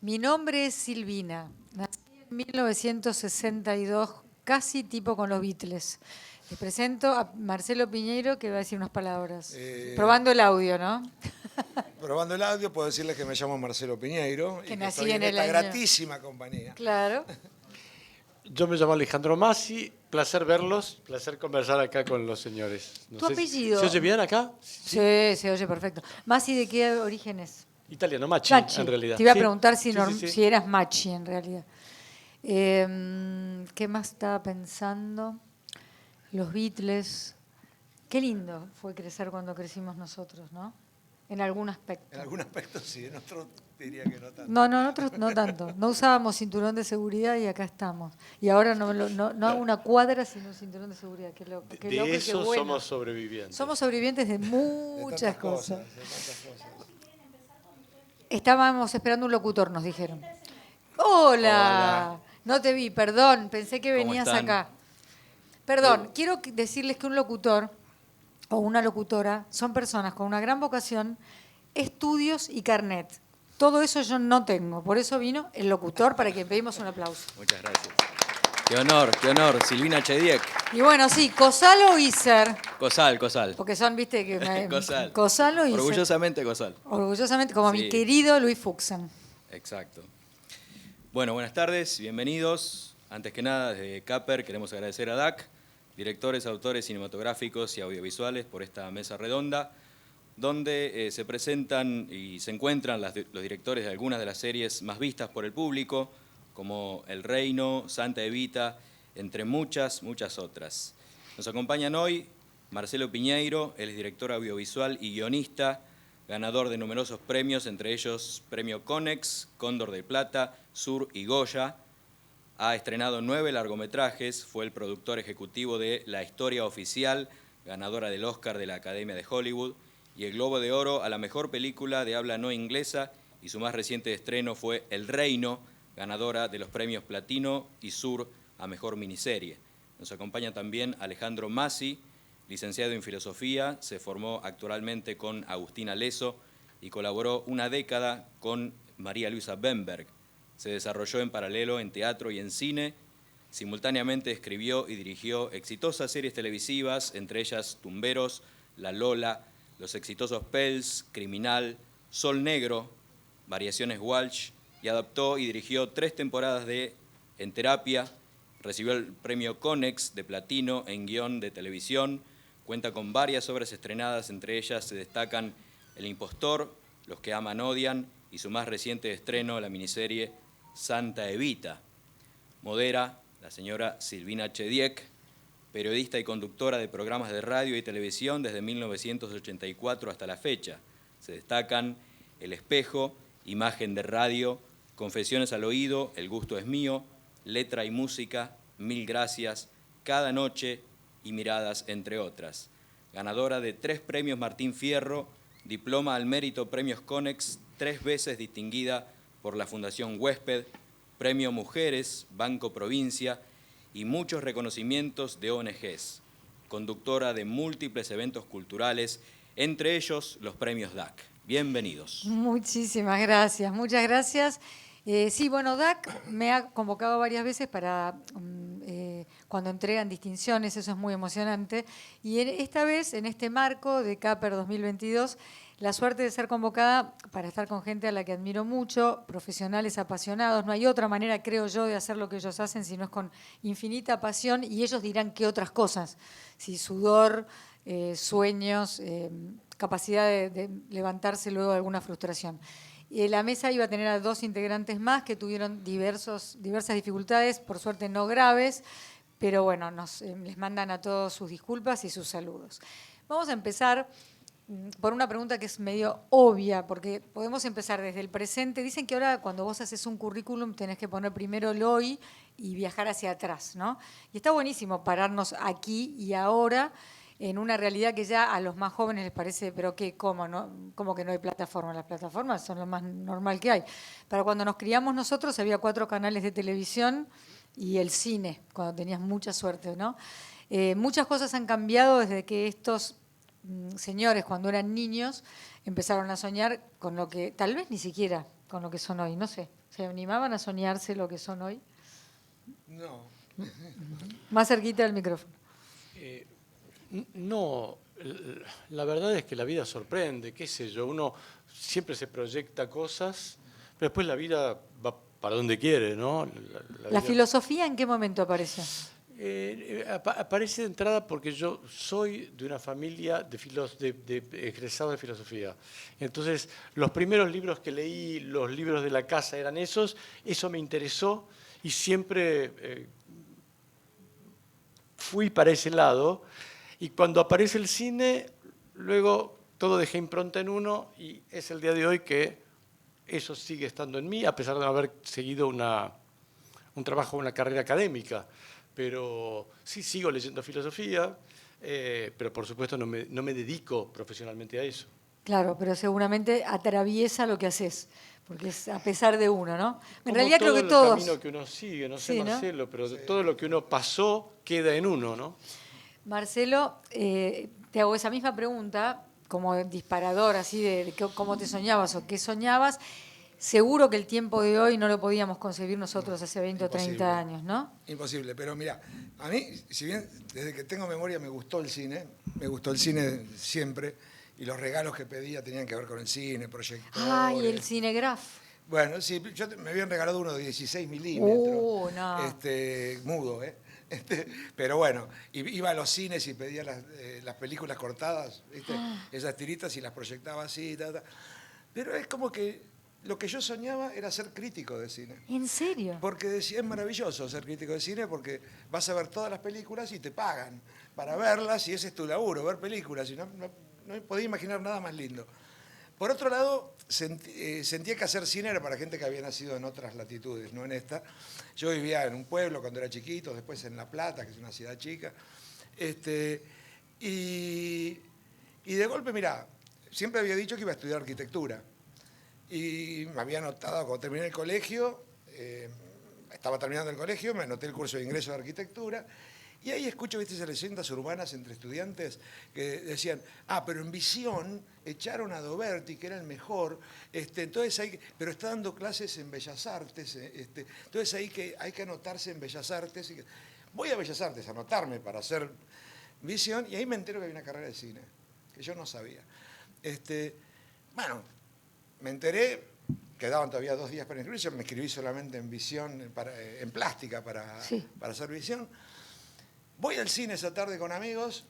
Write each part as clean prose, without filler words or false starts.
Mi nombre es Silvina. Nací en 1962, casi tipo con los Beatles. Les presento a Marcelo Piñeiro, que va a decir unas palabras. Probando el audio, ¿no? Probando el audio, puedo decirles que me llamo Marcelo Piñeiro y que nací estoy en en el esta año... gratísima compañía. Claro. Yo me llamo Alejandro Masi, placer verlos, placer conversar acá con los señores. ¿Tu apellido? ¿Se oye bien acá? Sí, se oye perfecto. Masi, ¿de qué origen es? Italiano, Machi, Machi. en realidad. Te iba a Sí, preguntar si, sí. si eras Machi en realidad. ¿Qué más estaba pensando? Los Beatles. Qué lindo fue crecer cuando crecimos nosotros, ¿no? En algún aspecto. En algún aspecto sí, en otro diría que no tanto. No, nosotros no tanto. No usábamos cinturón de seguridad y acá estamos. Y ahora no hago una cuadra sin un cinturón de seguridad. Qué loco, qué loco De y eso qué bueno. somos sobrevivientes. Somos sobrevivientes de muchas cosas. De tantas cosas. Estábamos esperando un locutor, nos dijeron. ¡Hola! No te vi, perdón, pensé que venías acá. Perdón, quiero decirles que un locutor o una locutora son personas con una gran vocación, estudios y carnet. Todo eso yo no tengo, por eso vino el locutor para que pedimos un aplauso. Muchas gracias. Qué honor, Silvina Chediek. Y bueno, sí, Cosal o Iser. Cosal. Porque son, viste, que Cosal. Cosal o Iser. Orgullosamente Cosal. Orgullosamente, como mi querido Luis Fuxen. Exacto. Bueno, buenas tardes, bienvenidos. Antes que nada, desde CAPER queremos agradecer a DAC, directores, autores cinematográficos y audiovisuales, por esta mesa redonda, donde se presentan y se encuentran los directores de algunas de las series más vistas por el público, como El Reino, Santa Evita, entre muchas otras. Nos acompañan hoy Marcelo Piñeiro, él es director audiovisual y guionista, ganador de numerosos premios, entre ellos Premio Conex, Cóndor de Plata, Sur y Goya. Ha estrenado 9 largometrajes, fue el productor ejecutivo de La Historia Oficial, ganadora del Oscar de la Academia de Hollywood, y el Globo de Oro a la mejor película de habla no inglesa, y su más reciente estreno fue El Reino, ganadora de los premios Platino y Sur a mejor miniserie. Nos acompaña también Alejandro Masi, licenciado en Filosofía, se formó actualmente con Agustina Leso y colaboró una década con María Luisa Bemberg. Se desarrolló en paralelo en teatro y en cine. Simultáneamente escribió y dirigió exitosas series televisivas, entre ellas Tumberos, La Lola, los exitosos Pels, Criminal, Sol Negro, Variaciones Walsh, y adaptó y dirigió 3 temporadas de En Terapia. Recibió el premio Conex de Platino en guión de televisión. Cuenta con varias obras estrenadas, entre ellas se destacan El Impostor, Los que aman odian y su más reciente estreno, la miniserie Santa Evita. Modera la señora Silvina Chediek, periodista y conductora de programas de radio y televisión desde 1984 hasta la fecha. Se destacan El Espejo, Imagen de Radio, Confesiones al Oído, El Gusto es Mío, Letra y Música, Mil Gracias, Cada Noche y Miradas, entre otras. Ganadora de 3 premios Martín Fierro, diploma al mérito Premios Conex, 3 veces distinguida por la Fundación Huésped, Premio Mujeres, Banco Provincia y muchos reconocimientos de ONGs. Conductora de múltiples eventos culturales, entre ellos los premios DAC. Bienvenidos. Muchísimas gracias, muchas gracias. Sí, bueno, DAC me ha convocado varias veces para cuando entregan distinciones, eso es muy emocionante. Y esta vez, en este marco de CAPER 2022, la suerte de ser convocada para estar con gente a la que admiro mucho, profesionales apasionados. No hay otra manera, creo yo, de hacer lo que ellos hacen, sino es con infinita pasión, y ellos dirán qué otras cosas. Si sudor, sueños, capacidad de levantarse luego de alguna frustración. La mesa iba a tener a 2 integrantes más que tuvieron diversas dificultades, por suerte no graves, pero bueno, les mandan a todos sus disculpas y sus saludos. Vamos a empezar por una pregunta que es medio obvia, porque podemos empezar desde el presente. Dicen que ahora cuando vos haces un currículum tenés que poner primero el hoy y viajar hacia atrás, ¿no? Y está buenísimo pararnos aquí y ahora en una realidad que ya a los más jóvenes les parece, pero ¿qué? ¿Cómo, no? ¿Cómo que no hay plataformas? Las plataformas son lo más normal que hay. Para cuando nos criamos nosotros había 4 canales de televisión y el cine, cuando tenías mucha suerte, ¿no? Muchas cosas han cambiado desde que estos señores, cuando eran niños, empezaron a soñar con lo que tal vez ni siquiera con lo que son hoy? No sé, ¿se animaban a soñarse lo que son hoy? No. Más cerquita del micrófono. No, la verdad es que la vida sorprende, qué sé yo, uno siempre se proyecta cosas, pero después la vida va para donde quiere, ¿no? ¿La vida- filosofía en qué momento apareció? Aparece de entrada porque yo soy de una familia de egresados de filosofía. Entonces, los primeros libros que leí, los libros de la casa eran esos, eso me interesó y siempre fui para ese lado. Y cuando aparece el cine, luego todo dejé impronta en uno y es el día de hoy que eso sigue estando en mí, a pesar de no haber seguido un trabajo, una carrera académica. Pero sí sigo leyendo filosofía, pero por supuesto no me dedico profesionalmente a eso. Claro, pero seguramente atraviesa lo que haces, porque es a pesar de uno, ¿no? En Como realidad creo todo que el todos. camino que uno sigue, no sé, Sí, ¿no? Marcelo, pero todo lo que uno pasó queda en uno, ¿no? Marcelo, te hago esa misma pregunta como disparador, así de cómo te soñabas o qué soñabas. Seguro que el tiempo de hoy no lo podíamos concebir nosotros hace 20 o 30 Imposible. años, ¿no? Imposible, pero mira, a mí, si bien desde que tengo memoria me gustó el cine siempre, y los regalos que pedía tenían que ver con el cine, proyectores. Ay, el Cinegraph. Bueno, sí, me habían regalado uno de 16 milímetros, No. mudo, ¿eh? Pero bueno, iba a los cines y pedía las películas cortadas, ¿viste? Esas tiritas y las proyectaba así, Pero es como que lo que yo soñaba era ser crítico de cine. ¿En serio? Porque decía, es maravilloso ser crítico de cine porque vas a ver todas las películas y te pagan para verlas y ese es tu laburo, ver películas. Y no podía imaginar nada más lindo. Por otro lado, sentía que hacer cine era para gente que había nacido en otras latitudes, no en esta. Yo vivía en un pueblo cuando era chiquito, después en La Plata, que es una ciudad chica. Y de golpe, mirá, siempre había dicho que iba a estudiar arquitectura. Y me había anotado, cuando terminé el colegio, estaba terminando el colegio, me anoté el curso de ingreso de arquitectura, y ahí escucho, viste, esas leyendas urbanas entre estudiantes que decían, pero en Visión echaron a Doberti, que era el mejor, entonces pero está dando clases en Bellas Artes, entonces hay que anotarse en Bellas Artes. Voy a Bellas Artes a anotarme para hacer Visión, y ahí me entero que hay una carrera de cine, que yo no sabía. Bueno, me enteré, quedaban todavía 2 días para inscribirse, me inscribí solamente en Visión, en plástica para hacer Visión. Voy al cine esa tarde con amigos,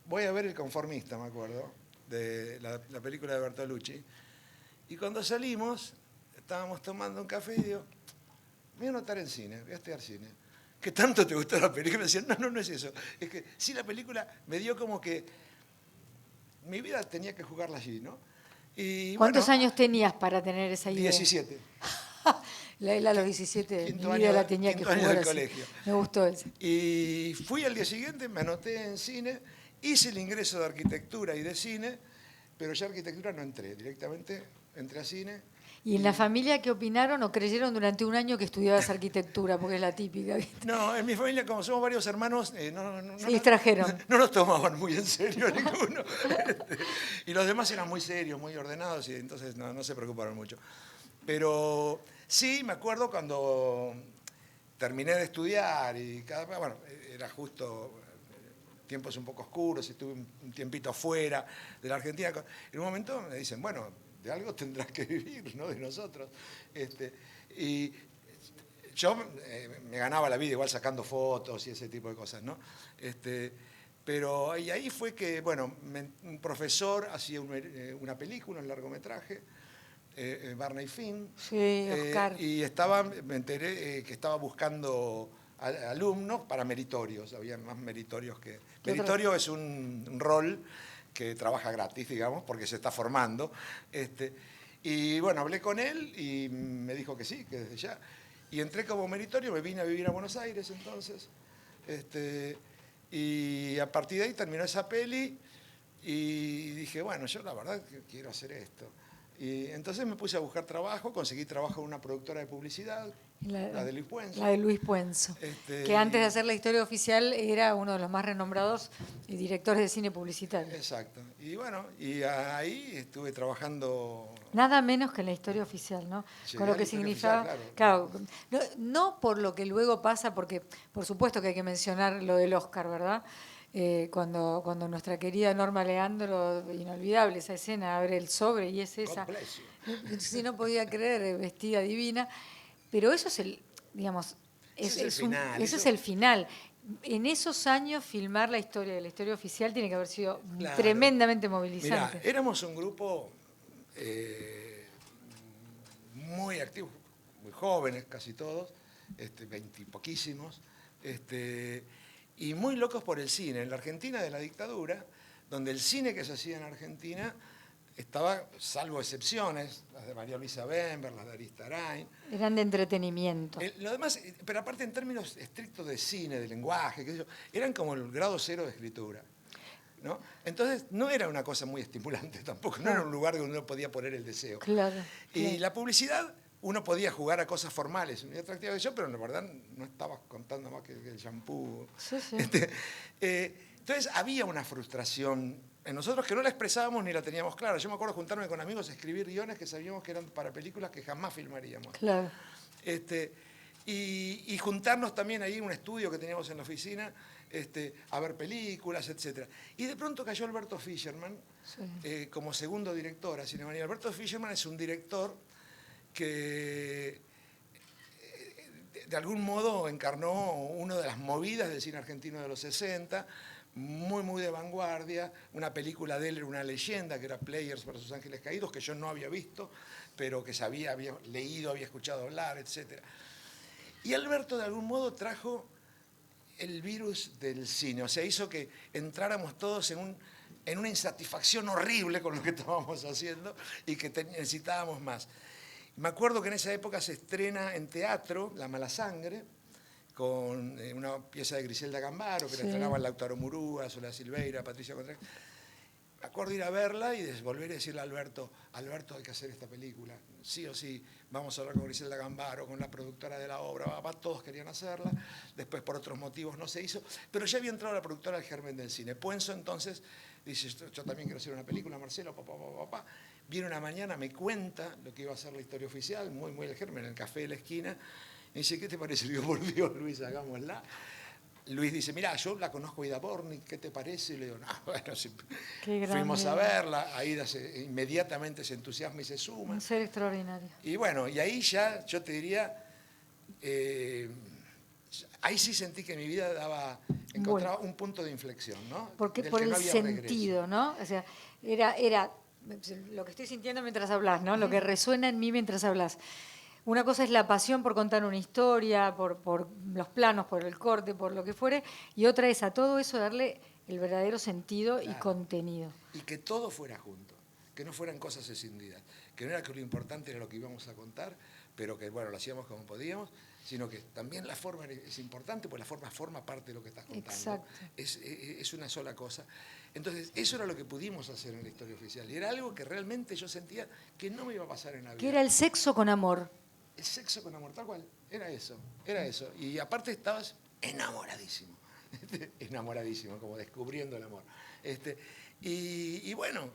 voy a ver El Conformista, me acuerdo, de la película de Bertolucci. Y cuando salimos, estábamos tomando un café y digo, me voy a anotar en cine, voy a estudiar cine. ¿Qué tanto te gustó la película? Me decían, no es eso. Es que sí, la película me dio como que mi vida tenía que jugarla allí, ¿no? Y ¿Cuántos años tenías para tener esa idea? 17. Él a los 17, Quinto mi vida año- la tenía que quinto año jugar del así. colegio. Me gustó ese. Y fui al día siguiente, me anoté en cine, hice el ingreso de arquitectura y de cine, pero ya arquitectura no entré, directamente entré a cine. ¿Y en la familia qué opinaron o creyeron durante un año que estudiabas arquitectura? Porque es la típica, ¿viste? No, en mi familia, como somos varios hermanos, Se distrajeron. no nos tomaban muy en serio ninguno. Y los demás eran muy serios, muy ordenados, y entonces no se preocuparon mucho. Pero sí, me acuerdo cuando terminé de estudiar y bueno, era justo tiempos un poco oscuros, estuve un tiempito fuera de la Argentina. En un momento me dicen, bueno, de algo tendrás que vivir, ¿no? De nosotros. Y yo me ganaba la vida igual sacando fotos y ese tipo de cosas, ¿no? Pero ahí fue que, bueno, un profesor hacía una película, un largometraje, Barney Finn. Sí, Oscar. Y me enteré que estaba buscando alumnos para meritorios, había más meritorios que... Meritorio es un rol que trabaja gratis, digamos, porque se está formando. Y bueno, hablé con él y me dijo que sí, que desde ya. Y entré como meritorio, me vine a vivir a Buenos Aires entonces. Y a partir de ahí terminó esa peli y dije, bueno, yo la verdad que quiero hacer esto. Y entonces me puse a buscar trabajo, conseguí trabajo en una productora de publicidad, la de Luis Puenzo. La de Luis Puenzo, que antes de hacer La Historia Oficial era uno de los más renombrados directores de cine publicitario. Exacto. Y bueno, y ahí estuve trabajando. Nada menos que en La Historia Oficial, ¿no? Llegué Con lo a que La Historia significaba. Oficial, Claro, no por lo que luego pasa, porque por supuesto que hay que mencionar lo del Oscar, ¿verdad? Cuando nuestra querida Norma Leandro, inolvidable esa escena, abre el sobre y es esa. God bless you. Si no podía creer, vestida divina. Pero eso es el, digamos, Ese es el final, eso es eso- el final. En esos años filmar la historia oficial tiene que haber sido Claro. tremendamente Mirá, movilizante. éramos un grupo muy activos, muy jóvenes casi todos, 20 y poquísimos, y muy locos por el cine. En la Argentina de la dictadura, donde el cine que se hacía en Argentina estaba, salvo excepciones, las de María Luisa Bember, las de Aristarain, Eran de entretenimiento. lo demás, pero aparte en términos estrictos de cine, de lenguaje, qué sé yo, eran como el grado cero de escritura, ¿no? Entonces no era una cosa muy estimulante tampoco, no era un lugar donde uno podía poner el deseo. Claro. Y claro. la publicidad, uno podía jugar a cosas formales, muy atractivas de yo, pero la verdad no estabas contando más que el shampoo. Sí, sí. Entonces había una frustración en nosotros que no la expresábamos ni la teníamos clara. Yo me acuerdo juntarme con amigos a escribir guiones que sabíamos que eran para películas que jamás filmaríamos. Claro. Y juntarnos también ahí en un estudio que teníamos en la oficina, a ver películas, etc. Y de pronto cayó Alberto Fischerman Sí. como segundo director a Cinemanía. Alberto Fischerman es un director que de algún modo encarnó una de las movidas del cine argentino de los 60, muy de vanguardia. Una película de él era una leyenda, que era Players versus Ángeles Caídos, que yo no había visto, pero que sabía, había leído, había escuchado hablar, etc. Y Alberto de algún modo trajo el virus del cine, o sea, hizo que entráramos todos en una insatisfacción horrible con lo que estábamos haciendo y que necesitábamos más. Me acuerdo que en esa época se estrena en teatro La Mala Sangre, con una pieza de Griselda Gambaro, que la estrenaban Lautaro Murúa, Soledad Silveira, Patricia Contreras. Me acuerdo ir a verla y volver a decirle a Alberto, Alberto, hay que hacer esta película, sí o sí, vamos a hablar con Griselda Gambaro, con la productora de la obra, todos querían hacerla, después por otros motivos no se hizo, pero ya había entrado la productora al germen del cine. Puenzo entonces dice, yo también quiero hacer una película, Marcelo, papá. Viene una mañana, me cuenta lo que iba a ser la historia oficial, muy el germen, en el café de la esquina, y dice, ¿qué te parece? Le digo, por Dios, Luis, hagámosla. Luis dice, mirá, yo la conozco a Ida Bornik, ¿qué te parece? Y le digo, no, bueno, sí. Fuimos a verla, Aida inmediatamente se entusiasma y se suma. Un ser extraordinario. Y bueno, y ahí ya, yo te diría, ahí sí sentí que mi vida encontraba un punto de inflexión, ¿no? Porque Del por que el no había sentido, regreso. ¿no? O sea, era lo que estoy sintiendo mientras hablas, ¿no? Lo que resuena en mí mientras hablas. Una cosa es la pasión por contar una historia, por los planos, por el corte, por lo que fuere, y otra es a todo eso darle el verdadero sentido y contenido. Y que todo fuera junto, que no fueran cosas escindidas, que no era que lo importante era lo que íbamos a contar, pero que, bueno, lo hacíamos como podíamos, sino que también la forma es importante, porque la forma forma parte de lo que estás contando. Exacto. Es una sola cosa. Entonces, eso era lo que pudimos hacer en la historia oficial, y era algo que realmente yo sentía que no me iba a pasar en la vida. Que era el sexo con amor. El sexo con amor, tal cual, era eso. Y aparte estabas enamoradísimo, enamoradísimo, como descubriendo el amor. Y bueno,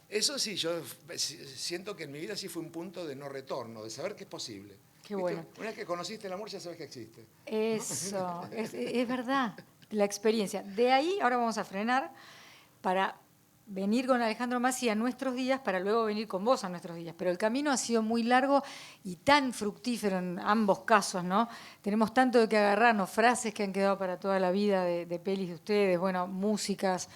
eso sí, yo siento que en mi vida sí fue un punto de no retorno, de saber que es posible. Qué ¿Viste? bueno. Una vez que conociste el amor ya sabes que existe. Eso, es verdad, la experiencia. De ahí ahora vamos a frenar para venir con Alejandro Massi a nuestros días, para luego venir con vos a nuestros días. Pero el camino ha sido muy largo y tan fructífero en ambos casos, ¿no? Tenemos tanto de qué agarrarnos, frases que han quedado para toda la vida de pelis de ustedes, bueno, músicas.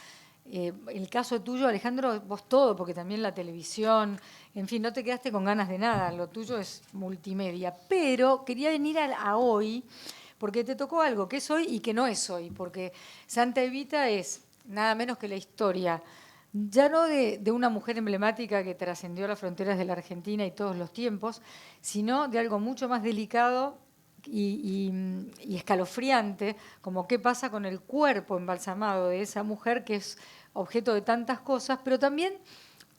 El caso tuyo, Alejandro, vos todo, porque también la televisión, en fin, no te quedaste con ganas de nada, lo tuyo es multimedia. Pero quería venir a hoy, porque te tocó algo que es hoy y que no es hoy, porque Santa Evita es nada menos que la historia, ya no de una mujer emblemática que trascendió las fronteras de la Argentina y todos los tiempos, sino de algo mucho más delicado y escalofriante, como qué pasa con el cuerpo embalsamado de esa mujer que es objeto de tantas cosas, pero también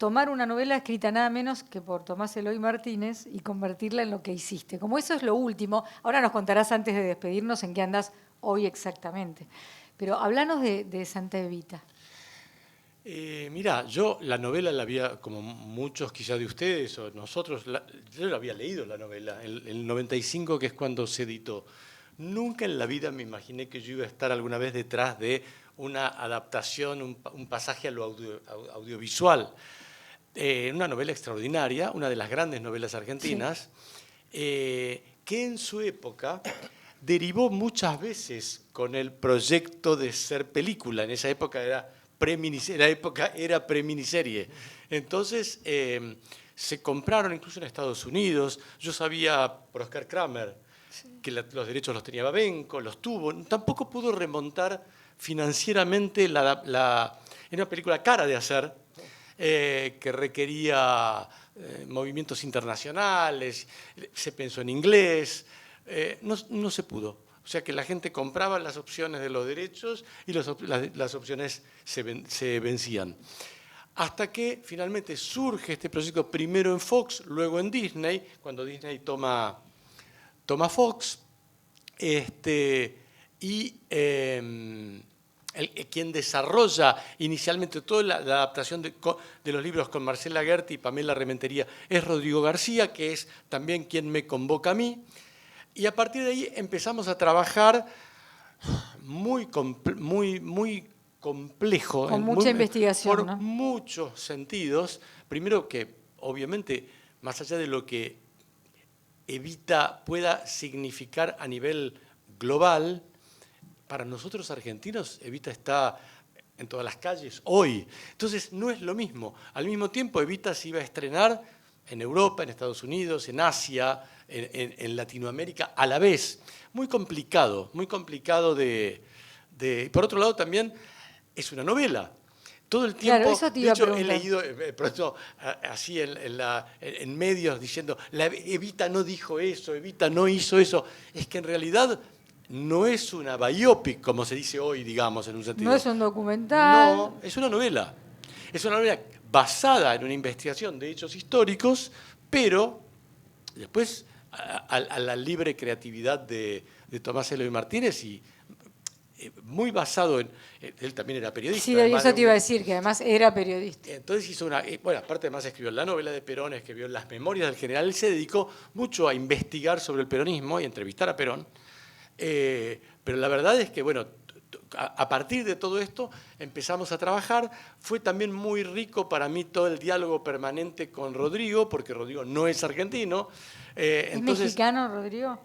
tomar una novela escrita nada menos que por Tomás Eloy Martínez y convertirla en lo que hiciste. Como eso es lo último, ahora nos contarás antes de despedirnos en qué andás hoy exactamente. Pero háblanos de Santa Evita. Mirá, yo la novela la había, como muchos quizá de ustedes o nosotros, yo la había leído la novela, el 95, que es cuando se editó. Nunca en la vida me imaginé que yo iba a estar alguna vez detrás de una adaptación, un pasaje a lo audiovisual. Una novela extraordinaria, una de las grandes novelas argentinas, que en su época derivó muchas veces con el proyecto de ser película. En esa época era pre-miniserie. Entonces se compraron incluso en Estados Unidos. Yo sabía por Oscar Kramer que los derechos los tenía Babenco, los tuvo. Tampoco pudo remontar financieramente era una película cara de hacer, que requería movimientos internacionales, se pensó en inglés, no se pudo. O sea que la gente compraba las opciones de los derechos y las opciones se vencían. Hasta que finalmente surge este proyecto primero en Fox, luego en Disney, cuando Disney toma Fox, y quien desarrolla inicialmente toda la adaptación de los libros con Marcela Gerti y Pamela Rementería es Rodrigo García, que es también quien me convoca a mí. Y a partir de ahí empezamos a trabajar muy complejo. Con mucha investigación, por ¿no? muchos sentidos. Primero que, obviamente, más allá de lo que Evita pueda significar a nivel global, para nosotros argentinos Evita está en todas las calles hoy. Entonces no es lo mismo. Al mismo tiempo Evita se iba a estrenar en Europa, en Estados Unidos, en Asia, en Latinoamérica a la vez. Muy complicado de... Por otro lado también es una novela. Todo el tiempo, Claro, eso te iba de hecho, a he preguntar. leído pronto así en medios diciendo, Evita no dijo eso, Evita no hizo eso. Es que en realidad no es una biopic, como se dice hoy, digamos, en un sentido. No es un documental. No, es una novela. Es una novela basada en una investigación de hechos históricos, pero después a la libre creatividad de Tomás Eloy Martínez y muy basado en... Él también era periodista. Sí, eso te iba a decir, que además era periodista. Entonces hizo bueno, aparte además escribió la novela de Perón, escribió las memorias del general. Él se dedicó mucho a investigar sobre el peronismo y a entrevistar a Perón. Pero la verdad es que, bueno, a partir de todo esto empezamos a trabajar. Fue también muy rico para mí todo el diálogo permanente con Rodrigo, porque Rodrigo no es argentino. ¿Es mexicano, Rodrigo?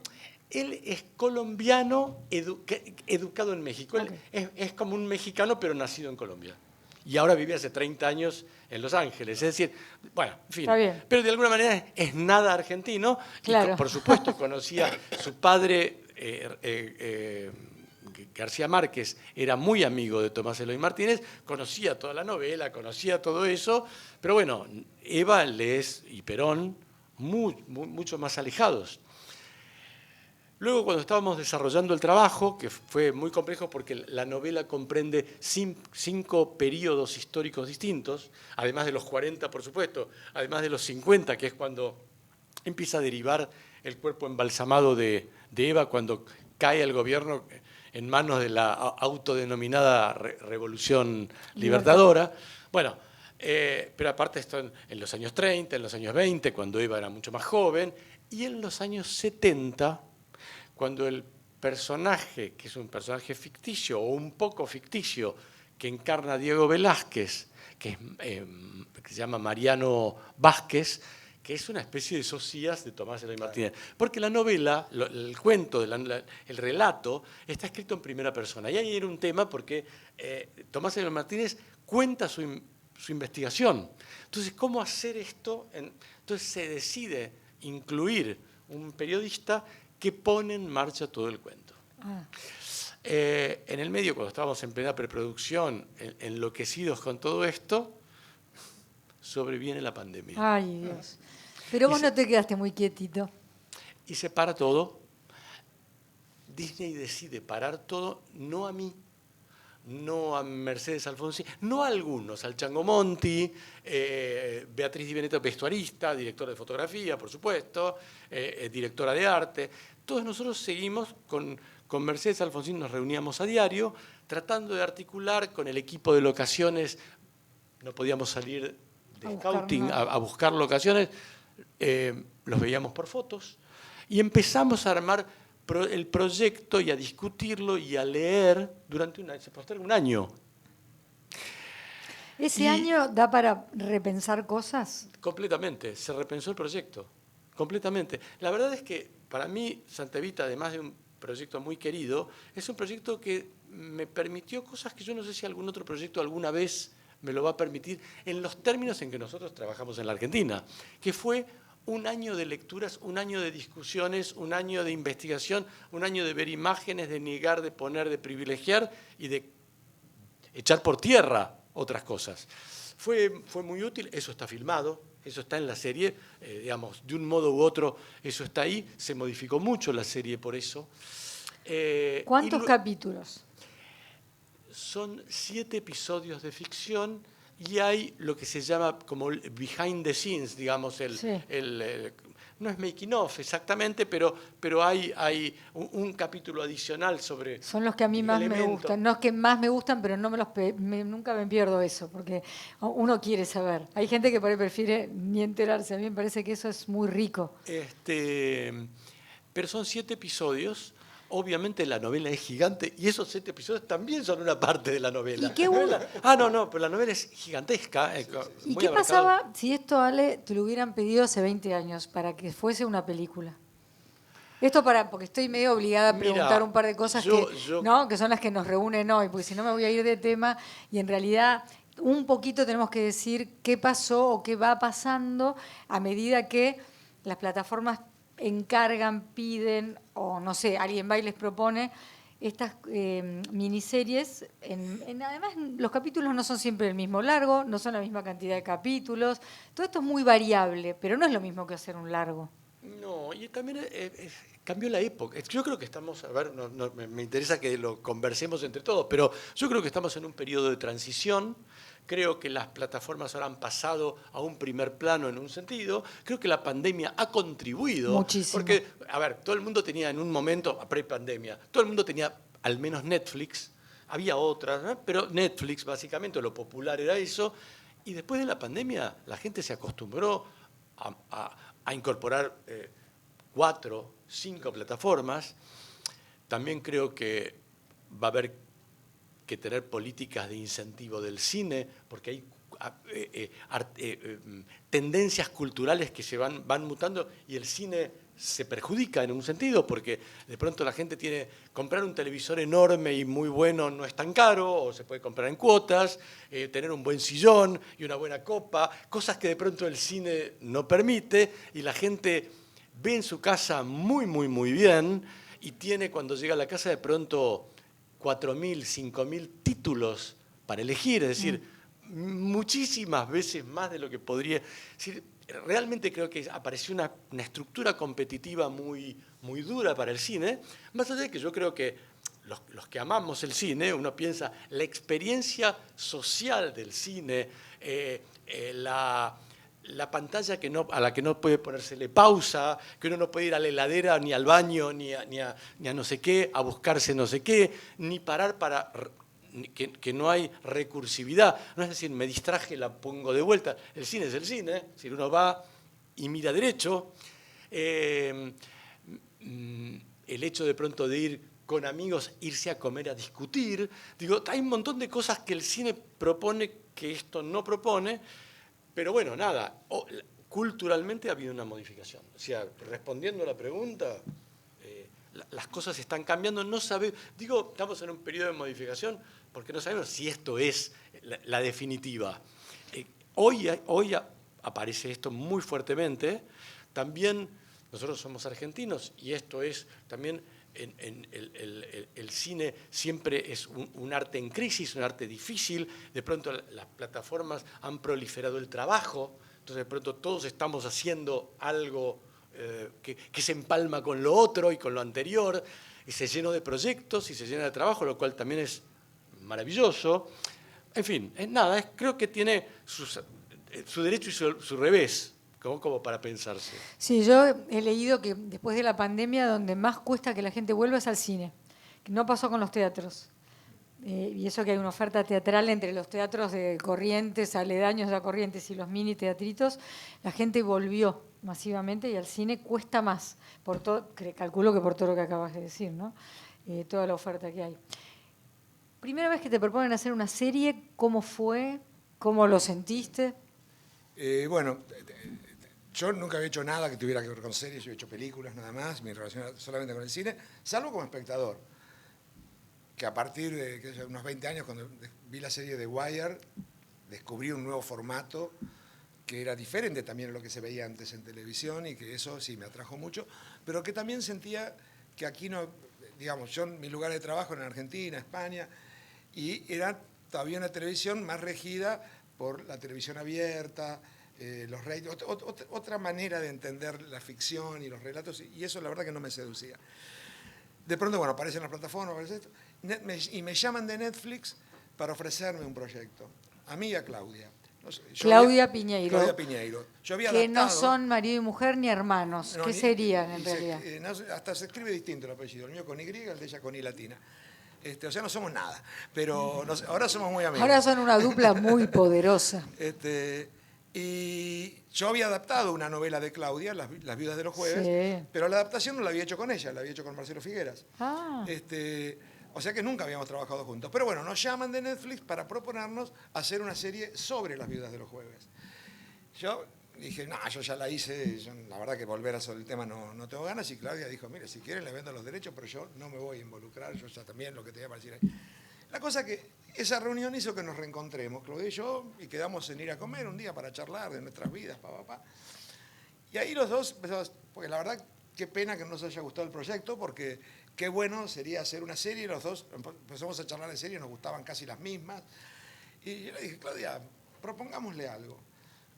Él es colombiano educado en México. Okay. Él es como un mexicano, pero nacido en Colombia. Y ahora vive hace 30 años en Los Ángeles. Es decir, bueno, en fin. Está bien. Pero de alguna manera es nada argentino. Claro. Y por supuesto conocía a su padre, García Márquez, era muy amigo de Tomás Eloy Martínez, conocía toda la novela, conocía todo eso. Pero bueno, Eva, Les y Perón, mucho más alejados. Luego, cuando estábamos desarrollando el trabajo, que fue muy complejo porque la novela comprende 5 periodos históricos distintos, además de los 40, por supuesto, además de los 50, que es cuando empieza a derivar el cuerpo embalsamado de Eva, cuando cae el gobierno en manos de la autodenominada Revolución Libertadora. Bueno, pero aparte esto en los años 30, en los años 20, cuando Eva era mucho más joven, y en los años 70, cuando el personaje, que es un personaje ficticio o un poco ficticio, que encarna Diego Velázquez, que se llama Mariano Vázquez, que es una especie de Socias de Tomás Eloy Martínez. Porque la novela, el cuento, el relato, está escrito en primera persona. Y ahí era un tema porque Tomás Eloy Martínez cuenta su investigación. Entonces, ¿cómo hacer esto? Entonces se decide incluir un periodista que pone en marcha todo el cuento. En el medio, cuando estábamos en plena preproducción, enloquecidos con todo esto, sobreviene la pandemia. Ay, Dios. Pero vos no te quedaste muy quietito. Y se para todo. Disney decide parar todo, no a mí, no a Mercedes Alfonsín, no a algunos, al Chango Monti, Beatriz Di Benedetto, vestuarista, directora de fotografía, por supuesto, directora de arte. Todos nosotros seguimos con Mercedes Alfonsín, nos reuníamos a diario, tratando de articular con el equipo de locaciones. No podíamos salir de scouting a buscar locaciones, los veíamos por fotos y empezamos a armar el proyecto y a discutirlo y a leer durante un año, se posterga un año. ¿Ese año da para repensar cosas? Completamente, se repensó el proyecto, completamente. La verdad es que para mí Santa Evita, además de un proyecto muy querido, es un proyecto que me permitió cosas que yo no sé si algún otro proyecto alguna vez me lo va a permitir, en los términos en que nosotros trabajamos en la Argentina, que fue un año de lecturas, un año de discusiones, un año de investigación, un año de ver imágenes, de negar, de poner, de privilegiar y de echar por tierra otras cosas. Fue muy útil, eso está filmado, eso está en la serie, digamos, de un modo u otro, eso está ahí, se modificó mucho la serie por eso. ¿Cuántos capítulos? Son 7 episodios de ficción y hay lo que se llama como el behind the scenes, digamos, no es making of exactamente, pero hay un capítulo adicional sobre... Son los que a mí más me gustan, no es que más me gustan, pero no nunca me pierdo eso, porque uno quiere saber. Hay gente que por ahí prefiere ni enterarse, a mí me parece que eso es muy rico. Pero son 7 episodios. Obviamente la novela es gigante y esos 7 episodios también son una parte de la novela. ¿Y qué pero la novela es gigantesca. ¿Y qué pasaba si esto, Ale, te lo hubieran pedido hace 20 años para que fuese una película? Esto porque estoy medio obligada a preguntar un par de cosas que son las que nos reúnen hoy, porque si no me voy a ir de tema y en realidad un poquito tenemos que decir qué pasó o qué va pasando a medida que las plataformas encargan, piden, o no sé, alguien va y les propone estas miniseries. Además, los capítulos no son siempre el mismo largo, no son la misma cantidad de capítulos. Todo esto es muy variable, pero no es lo mismo que hacer un largo. No, y también cambió la época. Yo creo que estamos, a ver, me interesa que lo conversemos entre todos, pero yo creo que estamos en un periodo de transición. Creo que las plataformas ahora han pasado a un primer plano en un sentido. Creo que la pandemia ha contribuido. Muchísimo. Porque, a ver, todo el mundo tenía en un momento, pre-pandemia, todo el mundo tenía al menos Netflix. Había otras, ¿no? Pero Netflix, básicamente, lo popular era eso. Y después de la pandemia, la gente se acostumbró a incorporar 4, 5 plataformas. También creo que va a haber que tener políticas de incentivo del cine, porque hay tendencias culturales que se van mutando y el cine se perjudica en un sentido, porque de pronto la gente comprar un televisor enorme y muy bueno no es tan caro, o se puede comprar en cuotas, tener un buen sillón y una buena copa, cosas que de pronto el cine no permite, y la gente ve en su casa muy, muy, muy bien, y tiene cuando llega a la casa de pronto 4.000, 5.000 títulos para elegir, es decir, muchísimas veces más de lo que podría... Es decir, realmente creo que apareció una estructura competitiva muy, muy dura para el cine, más allá de que yo creo que los que amamos el cine, uno piensa la experiencia social del cine, la pantalla a la que no puede ponérsele pausa, que uno no puede ir a la heladera, ni al baño, ni a no sé qué, a buscarse no sé qué, ni parar para... Que no hay recursividad. No es decir, me distraje, la pongo de vuelta. El cine es el cine, si uno va y mira derecho. El hecho de pronto de ir con amigos, irse a comer, a discutir. Digo, hay un montón de cosas que el cine propone que esto no propone. Pero bueno, nada, culturalmente ha habido una modificación. O sea, respondiendo a la pregunta, las cosas están cambiando. No estamos en un periodo de modificación porque no sabemos si esto es la definitiva. Hoy aparece esto muy fuertemente. También nosotros somos argentinos y esto es también... El cine siempre es un arte en crisis, un arte difícil. De pronto las plataformas han proliferado el trabajo, entonces de pronto todos estamos haciendo algo que se empalma con lo otro y con lo anterior, y se llenó de proyectos y se llena de trabajo, lo cual también es maravilloso. En fin, nada, creo que tiene su derecho y su revés, como para pensarse. Sí, yo he leído que después de la pandemia donde más cuesta que la gente vuelva es al cine, que no pasó con los teatros. Y eso que hay una oferta teatral entre los teatros de Corrientes, aledaños a Corrientes y los mini teatritos, la gente volvió masivamente y al cine cuesta más, por todo, calculo que por todo lo que acabas de decir, ¿no? Toda la oferta que hay. Primera vez que te proponen hacer una serie, ¿cómo fue? ¿Cómo lo sentiste? Bueno, yo nunca había hecho nada que tuviera que ver con series, yo he hecho películas nada más, mi relación era solamente con el cine, salvo como espectador. Que a partir de unos 20 años, cuando vi la serie de Wire, descubrí un nuevo formato que era diferente también a lo que se veía antes en televisión y que eso sí me atrajo mucho, pero que también sentía que aquí no, digamos, yo en mi lugar de trabajo en Argentina, España, y era todavía una televisión más regida por la televisión abierta, los ratings, otra manera de entender la ficción y los relatos, y eso la verdad que no me seducía. De pronto, bueno, aparecen las plataformas, aparece esto, y me llaman de Netflix para ofrecerme un proyecto, a mí y a Claudia. Claudia Piñeiro. Claudia Piñeiro. Yo había que adaptado, no son marido y mujer ni hermanos. no, ¿Qué serían en realidad? hasta se escribe distinto el apellido, el mío con Y, el de ella con I latina. O sea, no somos nada, pero ahora somos muy amigos. Ahora son una dupla muy poderosa. Y yo había adaptado una novela de Claudia, Las viudas de los jueves, Sí. pero la adaptación no la había hecho con ella, la había hecho con Marcelo Figueras. Ah. O sea que nunca habíamos trabajado juntos. Pero bueno, nos llaman de Netflix para proponernos hacer una serie sobre Las viudas de los jueves. Yo dije, no, yo ya la hice, la verdad que volver sobre el tema no tengo ganas. Y Claudia dijo, mire, si quieren le vendo los derechos, pero yo no me voy a involucrar, yo ya también lo que te voy a decir ahí. La cosa que esa reunión hizo que nos reencontremos, Claudia y yo, y quedamos en ir a comer un día para charlar de nuestras vidas, Y ahí los dos empezamos, porque la verdad, qué pena que no nos haya gustado el proyecto, porque qué bueno sería hacer una serie, y los dos empezamos a charlar de serie, nos gustaban casi las mismas. Y yo le dije, Claudia, propongámosle algo.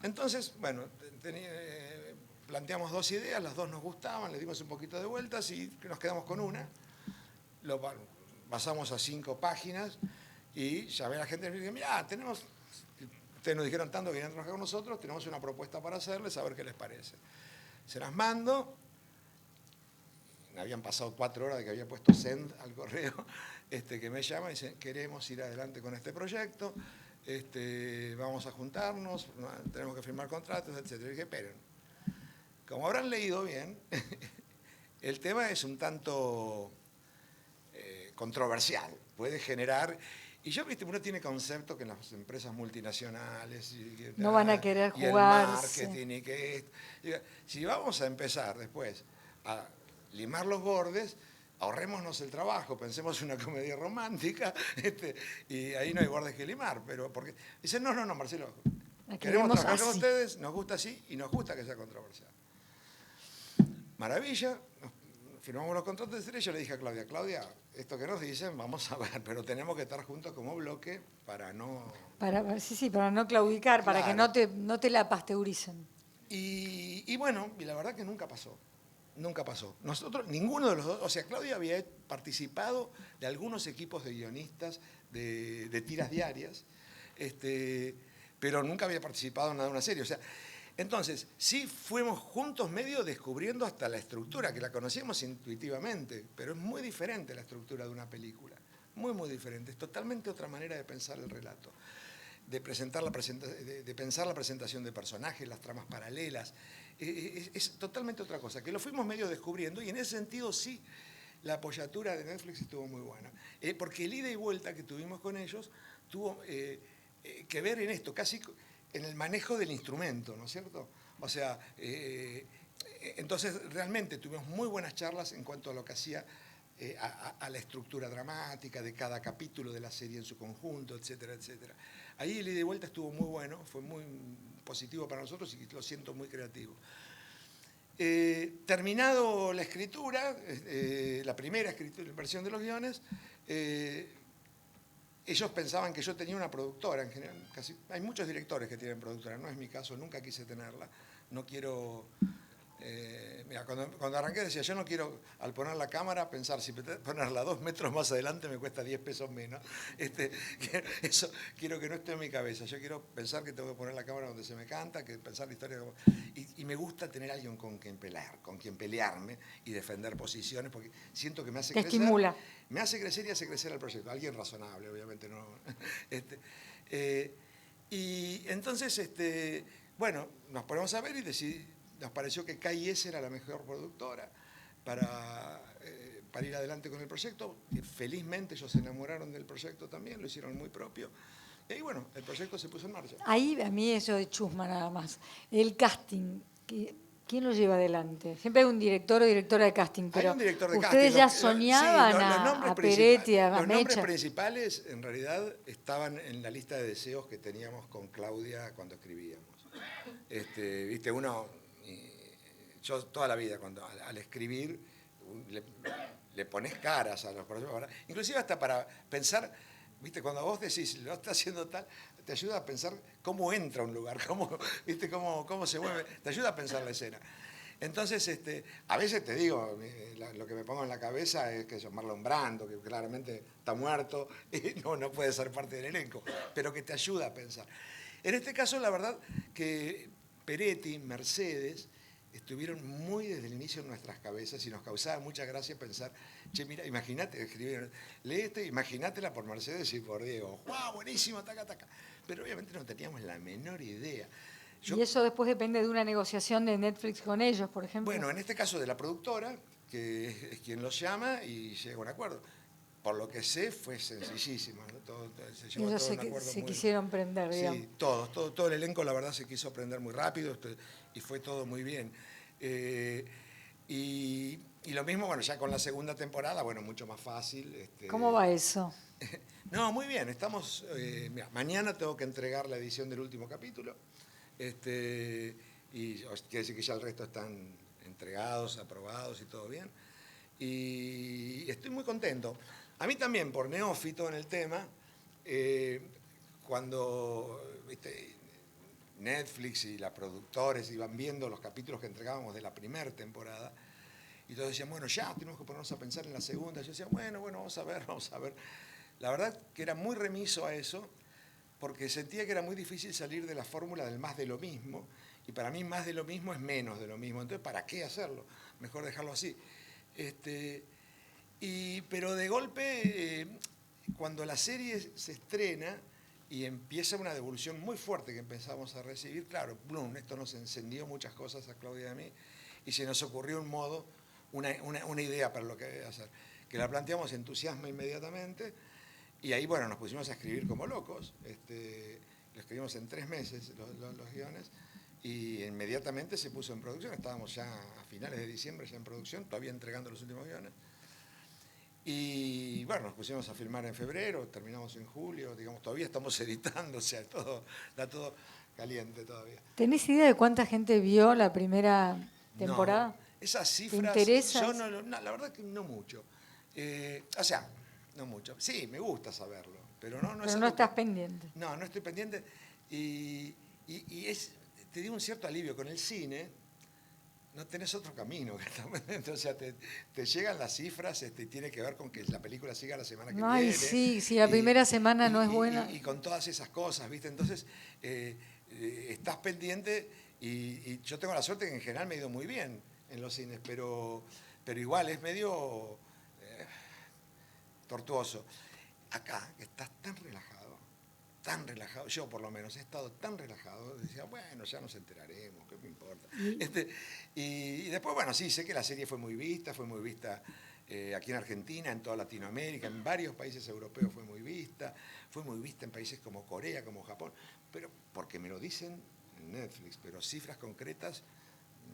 Entonces, bueno, planteamos dos ideas, las dos nos gustaban, le dimos un poquito de vueltas y nos quedamos con una. Lo pasamos a 5 páginas y llamé a la gente y le dije, mirá, ustedes nos dijeron tanto que querían trabajar con nosotros, tenemos una propuesta para hacerles, a ver qué les parece. Se las mando, me habían pasado 4 horas de que había puesto send al correo, que me llama y dice, queremos ir adelante con este proyecto, vamos a juntarnos, tenemos que firmar contratos, etc. Y dije, esperen, como habrán leído bien, el tema es un tanto controversial, puede generar, y yo, viste, uno tiene conceptos que en las empresas multinacionales no van a querer y el jugarse. marketing y que si vamos a empezar después a limar los bordes, ahorrémonos el trabajo, pensemos en una comedia romántica, y ahí no hay bordes que limar, pero porque dicen, no, Marcelo, queremos trabajar con ustedes, nos gusta así y nos gusta que sea controversial. Maravilla, firmamos los contratos y yo le dije a Claudia, esto que nos dicen, vamos a ver, pero tenemos que estar juntos como bloque para no... Para no claudicar, Claro. para que no te la pasteuricen. Y bueno, y la verdad que nunca pasó. Nunca pasó. Nosotros, ninguno de los dos, o sea, Claudia había participado de algunos equipos de guionistas de tiras diarias, pero nunca había participado en nada de una serie. O sea, entonces, sí fuimos juntos medio descubriendo hasta la estructura, que la conocíamos intuitivamente, pero es muy diferente la estructura de una película. Muy, muy diferente. Es totalmente otra manera de pensar el relato. De pensar la presentación de personajes, las tramas paralelas, es totalmente otra cosa, que lo fuimos medio descubriendo y en ese sentido sí, la apoyatura de Netflix estuvo muy buena, porque el ida y vuelta que tuvimos con ellos tuvo que ver en esto, casi en el manejo del instrumento, ¿no es cierto? O sea, entonces realmente tuvimos muy buenas charlas en cuanto a lo que hacía a la estructura dramática de cada capítulo de la serie en su conjunto, etcétera, etcétera. Ahí el ida y vuelta estuvo muy bueno, fue muy positivo para nosotros y lo siento muy creativo. Terminado la escritura, la primera versión de los guiones, ellos pensaban que yo tenía una productora, en general, hay muchos directores que tienen productora, no es mi caso, nunca quise tenerla, no quiero Mira, cuando arranqué decía, yo no quiero, al poner la cámara, pensar, si ponerla 2 metros más adelante me cuesta 10 pesos menos. Eso quiero que no esté en mi cabeza. Yo quiero pensar que tengo que poner la cámara donde se me canta, que pensar la historia. Y me gusta tener alguien con quien pelearme y defender posiciones, porque siento que me hace crecer. Estimula. Me hace crecer y hace crecer el proyecto. Alguien razonable, obviamente, no. Y entonces, bueno, nos ponemos a ver y nos pareció que KIS era la mejor productora para ir adelante con el proyecto. Y felizmente ellos se enamoraron del proyecto también, lo hicieron muy propio. Y bueno, el proyecto se puso en marcha. Ahí a mí eso de chusma nada más. El casting, ¿quién lo lleva adelante? Siempre hay un director o directora de casting, pero Hay un director de ustedes casting. ya soñaban a Peretti, a Los nombres Mecha. principales en realidad estaban en la lista de deseos que teníamos con Claudia cuando escribíamos. Viste, yo toda la vida al escribir le pones caras a los personajes, inclusive hasta para pensar, viste, cuando vos decís lo está haciendo tal, te ayuda a pensar cómo entra a un lugar, viste, cómo se mueve, te ayuda a pensar la escena. Entonces, a veces te digo, lo que me pongo en la cabeza es que Marlon Brando, que claramente está muerto y no puede ser parte del elenco, pero que te ayuda a pensar. En este caso, la verdad que Peretti, Mercedes, estuvieron muy desde el inicio en nuestras cabezas y nos causaba mucha gracia pensar, che, mira, imagínate, escribieron, lee imagínatela por Mercedes y por Diego. ¡Wow! Buenísimo, taca, taca. Pero obviamente no teníamos la menor idea. Y eso después depende de una negociación de Netflix con ellos, por ejemplo. Bueno, en este caso de la productora, que es quien los llama y llega a un acuerdo. Por lo que sé, fue sencillísimo, ¿no? Ellos se quisieron prender, digamos. Sí, todo el elenco, la verdad, se quiso prender muy rápido y fue todo muy bien. Y lo mismo, bueno, ya con la segunda temporada, bueno, mucho más fácil. ¿Cómo va eso? No, muy bien, estamos... mira, mañana tengo que entregar la edición del último capítulo. Y quiere decir que ya el resto están entregados, aprobados y todo bien. Y estoy muy contento. A mí también, por neófito en el tema, cuando Netflix y las productores iban viendo los capítulos que entregábamos de la primera temporada, y todos decían, bueno, ya tenemos que ponernos a pensar en la segunda. Yo decía, bueno, vamos a ver. La verdad que era muy remiso a eso, porque sentía que era muy difícil salir de la fórmula del más de lo mismo, y para mí más de lo mismo es menos de lo mismo. Entonces, ¿para qué hacerlo? Mejor dejarlo así. Pero de golpe, cuando la serie se estrena y empieza una devolución muy fuerte que empezamos a recibir, claro, esto nos encendió muchas cosas a Claudia y a mí, y se nos ocurrió un modo, una idea para lo que había que hacer, que la planteamos entusiasmo inmediatamente, y ahí, bueno, nos pusimos a escribir como locos, lo escribimos en 3 meses, los guiones, y inmediatamente se puso en producción. Estábamos ya a finales de diciembre ya en producción, todavía entregando los últimos guiones. Y bueno, nos pusimos a filmar en febrero, terminamos en julio, digamos, todavía estamos editando, o sea, está todo caliente todavía. ¿Tenés idea de cuánta gente vio la primera temporada? No, esas cifras, ¿te interesa? yo la verdad que no mucho. O sea, no mucho. Sí, me gusta saberlo, pero no pero no estás pendiente. No estoy pendiente. Y te digo un cierto alivio con el cine. No tenés otro camino. O sea, te llegan las cifras, tiene que ver con que la película siga la semana que viene. Ay, sí, si la primera semana no es buena. Y con todas esas cosas, ¿viste? Entonces, estás pendiente y yo tengo la suerte que en general me ha ido muy bien en los cines, pero igual es medio tortuoso. Acá, que estás tan relajado, yo por lo menos he estado tan relajado, decía, bueno, ya nos enteraremos, ¿qué me importa? Y después, bueno, sí, sé que la serie fue muy vista aquí en Argentina, en toda Latinoamérica, en varios países europeos fue muy vista en países como Corea, como Japón, pero porque me lo dicen en Netflix, pero cifras concretas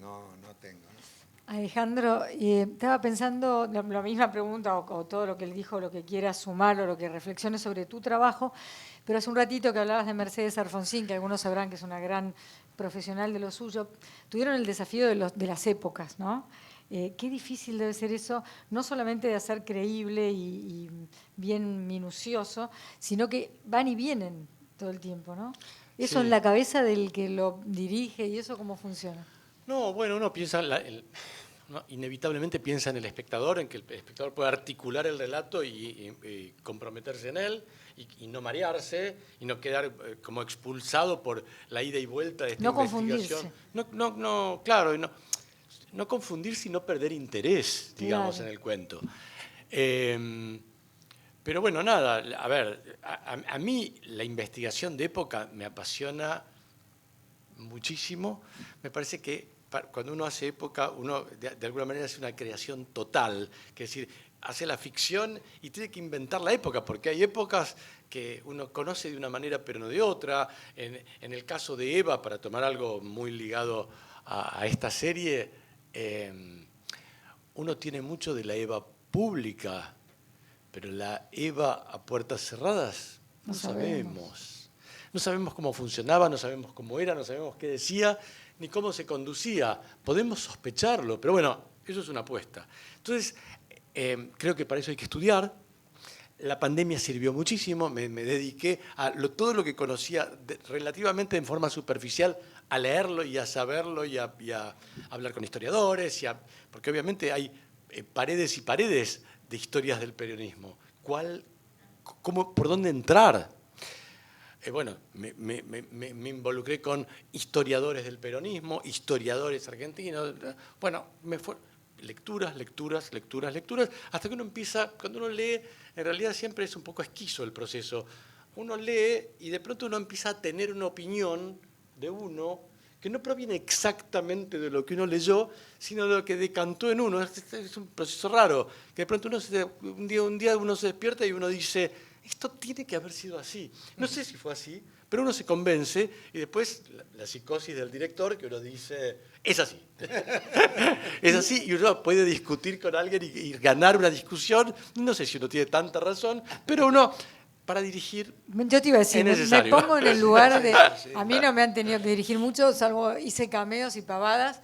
no tengo, ¿no? Alejandro, estaba pensando la misma pregunta o todo lo que él dijo, lo que quieras sumar o lo que reflexiones sobre tu trabajo, pero hace un ratito que hablabas de Mercedes Alfonsín, que algunos sabrán que es una gran profesional de lo suyo, tuvieron el desafío de las épocas, ¿no? Qué difícil debe ser eso, no solamente de hacer creíble y bien minucioso, sino que van y vienen todo el tiempo, ¿no? Eso Sí. en la cabeza del que lo dirige y eso cómo funciona. No, bueno, uno piensa, uno inevitablemente piensa en el espectador, en que el espectador puede articular el relato y comprometerse en él y no marearse y no quedar como expulsado por la ida y vuelta de esta No investigación. confundirse. Claro, no confundirse y no perder interés, digamos, Claro. en el cuento. Pero bueno, nada, a ver, a mí la investigación de época me apasiona muchísimo. Me parece que cuando uno hace época, uno de alguna manera hace una creación total, que es decir, hace la ficción y tiene que inventar la época, porque hay épocas que uno conoce de una manera pero no de otra. En el caso de Eva, para tomar algo muy ligado a esta serie, uno tiene mucho de la Eva pública, pero la Eva a puertas cerradas no sabemos. No sabemos cómo funcionaba, no sabemos cómo era, no sabemos qué decía, ni cómo se conducía. Podemos sospecharlo, pero bueno, eso es una apuesta. Entonces, creo que para eso hay que estudiar. La pandemia sirvió muchísimo, me dediqué a todo lo que conocía relativamente en forma superficial, a leerlo y a saberlo y a hablar con historiadores, porque obviamente hay paredes y paredes de historias del peronismo. ¿Por dónde entrar? Bueno, me involucré con historiadores del peronismo, historiadores argentinos. Bueno, lecturas, hasta que uno empieza, cuando uno lee, en realidad siempre es un poco esquizo el proceso. Uno lee y de pronto uno empieza a tener una opinión de uno que no proviene exactamente de lo que uno leyó, sino de lo que decantó en uno. Es un proceso raro, que de pronto un día uno se despierta y uno dice, esto tiene que haber sido así. No sé si fue así, pero uno se convence y después la psicosis del director que uno dice, es así. Es así y uno puede discutir con alguien y ganar una discusión. No sé si uno tiene tanta razón, pero uno, para dirigir, Yo te iba a decir, es me necesario. pongo en el lugar de... A mí no me han tenido que dirigir mucho, salvo hice cameos y pavadas,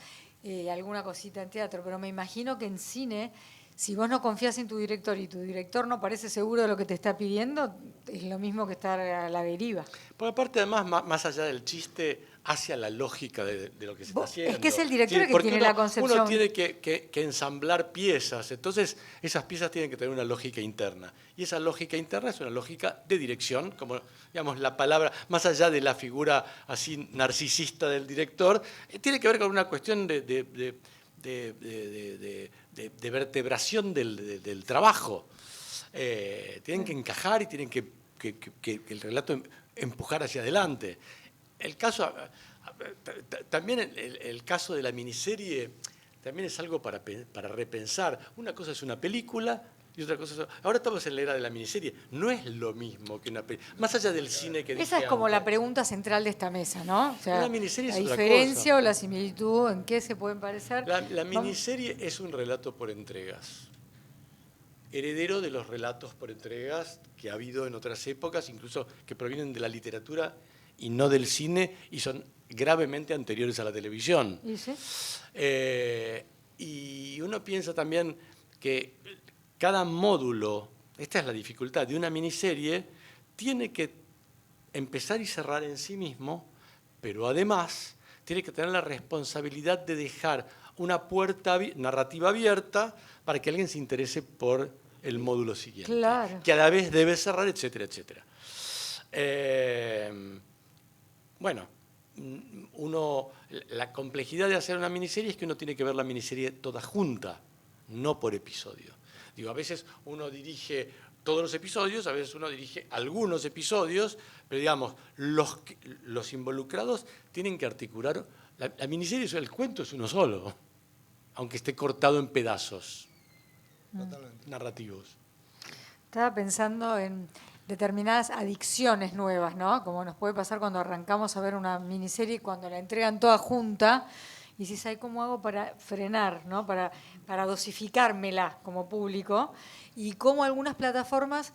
alguna cosita en teatro, pero me imagino que en cine, si vos no confías en tu director y tu director no parece seguro de lo que te está pidiendo, es lo mismo que estar a la deriva. Por aparte, además, más allá del chiste, hacia la lógica de lo que se está haciendo. Es que es el director el que porque tiene la concepción. Uno tiene que ensamblar piezas, entonces esas piezas tienen que tener una lógica interna. Y esa lógica interna es una lógica de dirección, como digamos la palabra, más allá de la figura así narcisista del director, tiene que ver con una cuestión de vertebración del trabajo. Tienen que encajar y tienen que el relato empujar hacia adelante. También el caso de la miniserie también es algo para repensar. Una cosa es una película y otra cosa es... Ahora estamos en la era de la miniserie. No es lo mismo que una película. Más allá del cine que dije Esa es como antes. la pregunta central de esta mesa, ¿no? O sea, Una miniserie la es otra diferencia cosa. o la similitud, ¿en qué se pueden parecer? La miniserie es un relato por entregas. Heredero de los relatos por entregas que ha habido en otras épocas, incluso que provienen de la literatura y no del cine, y son gravemente anteriores a la televisión. ¿Y sí? Y uno piensa también que cada módulo, esta es la dificultad de una miniserie, tiene que empezar y cerrar en sí mismo, pero además tiene que tener la responsabilidad de dejar una puerta narrativa abierta para que alguien se interese por el módulo siguiente. Claro. Que a la vez debe cerrar, etcétera, etcétera. Bueno, la complejidad de hacer una miniserie es que uno tiene que ver la miniserie toda junta, no por episodio. Digo, a veces uno dirige todos los episodios, a veces uno dirige algunos episodios, pero digamos, los involucrados tienen que articular. La miniserie, el cuento es uno solo, aunque esté cortado en pedazos narrativos. Estaba pensando en determinadas adicciones nuevas, ¿no? Como nos puede pasar cuando arrancamos a ver una miniserie, cuando la entregan toda junta, y dices, ay, ¿cómo hago para frenar, ¿no? Para dosificármela como público, y cómo algunas plataformas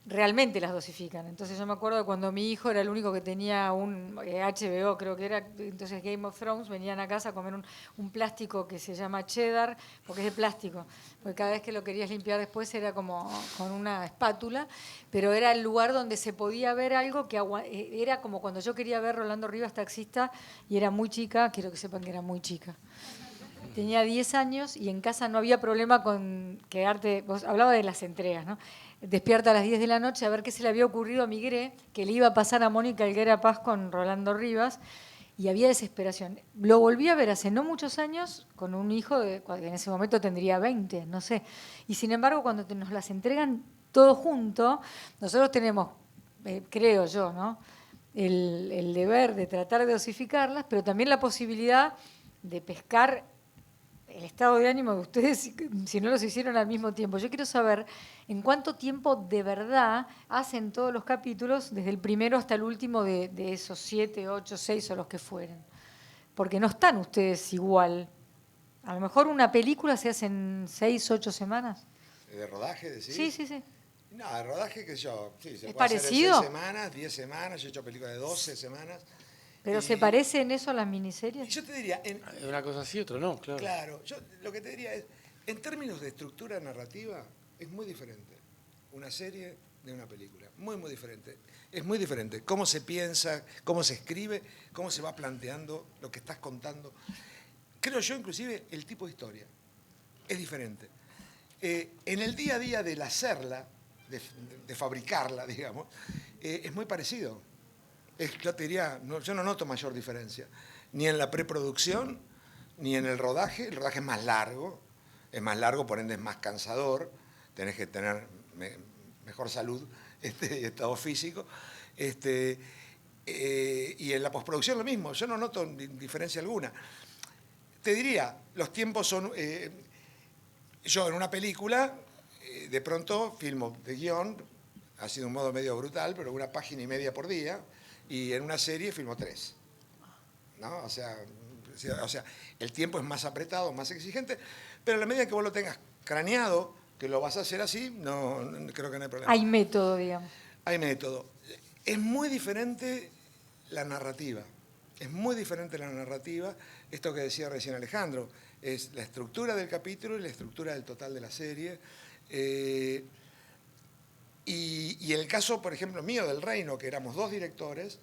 realmente las dosifican. Entonces yo me acuerdo de cuando mi hijo era el único que tenía un HBO, creo que era, entonces Game of Thrones, venían a casa a comer un plástico que se llama cheddar, porque es de plástico, porque cada vez que lo querías limpiar después era como con una espátula, pero era el lugar donde se podía ver algo que era como cuando yo quería ver Rolando Rivas Taxista y era muy chica, quiero que sepan que era muy chica. Tenía 10 años y en casa no había problema con quedarte, vos hablaba de las entregas, ¿no? Despierta a las 10 de la noche a ver qué se le había ocurrido a Migré, que le iba a pasar a Mónica Helguera Paz con Rolando Rivas, y había desesperación. Lo volví a ver hace no muchos años con un hijo que en ese momento tendría 20, no sé. Y sin embargo, cuando nos las entregan todo junto, nosotros tenemos, creo yo, ¿no? El deber de tratar de dosificarlas, pero también la posibilidad de pescar el estado de ánimo de ustedes si no los hicieron al mismo tiempo. Yo quiero saber en cuánto tiempo de verdad hacen todos los capítulos, desde el primero hasta el último de esos 7, 8, 6 o los que fueren. Porque no están ustedes igual. A lo mejor una película se hace en 6, 8 semanas. ¿De rodaje, decís? Sí, sí, sí. No, de rodaje, que yo, sí, se ¿Es puede hacer en parecido? 6 semanas, 10 semanas, yo he hecho películas de 12 semanas. ¿Pero se parece en eso a las miniseries? Yo te diría, Una cosa así, otra no, claro. claro, yo lo que te diría es, en términos de estructura narrativa, es muy diferente una serie de una película. Muy, muy diferente. Es muy diferente. Cómo se piensa, cómo se escribe, cómo se va planteando lo que estás contando. Creo yo, inclusive, el tipo de historia es diferente. En el día a día del hacerla, de fabricarla, digamos, es muy parecido. Yo te diría, yo no noto mayor diferencia, ni en la preproducción, ni en el rodaje. El rodaje es más largo, por ende es más cansador, tenés que tener mejor salud y estado físico. Y en la postproducción lo mismo, yo no noto diferencia alguna. Te diría, los tiempos son... yo en una película, de pronto filmo de guión, ha sido un modo medio brutal, pero 1,5 páginas por día, y en una serie filmo 3. ¿No? O sea, el tiempo es más apretado, más exigente, pero a la medida que vos lo tengas craneado, que lo vas a hacer así, no creo que no hay problema. Hay método, digamos. Hay método. Es muy diferente la narrativa. Es muy diferente la narrativa. Esto que decía recién Alejandro, es la estructura del capítulo y la estructura del total de la serie. Y el caso, por ejemplo, mío del Reino, que éramos 2 directores,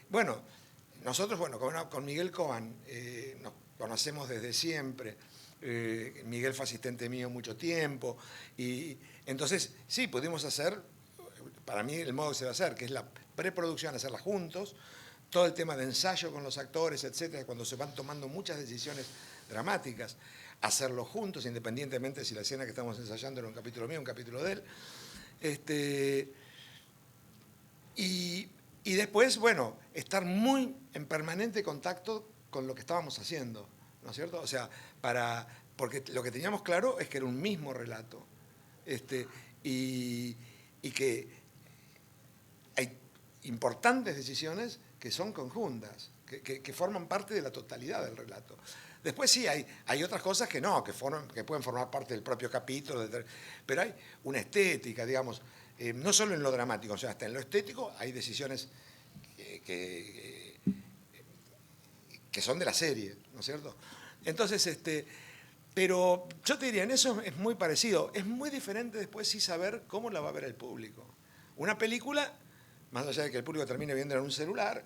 bueno, nosotros, con Miguel Coan nos conocemos desde siempre. Miguel fue asistente mío mucho tiempo. Y entonces, sí, pudimos hacer, para mí el modo que se va a hacer, que es la preproducción, hacerla juntos, todo el tema de ensayo con los actores, etcétera, cuando se van tomando muchas decisiones dramáticas, hacerlo juntos, independientemente si la escena que estamos ensayando era un capítulo mío, un capítulo de él. Y después, bueno, estar muy en permanente contacto con lo que estábamos haciendo, ¿no es cierto? O sea, porque lo que teníamos claro es que era un mismo relato, y que hay importantes decisiones que son conjuntas, que forman parte de la totalidad del relato. Después sí, hay otras cosas que no, que pueden formar parte del propio capítulo, pero hay una estética, digamos, no solo en lo dramático, o sea, hasta en lo estético hay decisiones que son de la serie, ¿no es cierto? Entonces, pero yo te diría, en eso es muy parecido. Es muy diferente después sí saber cómo la va a ver el público. Una película, más allá de que el público termine viendo en un celular,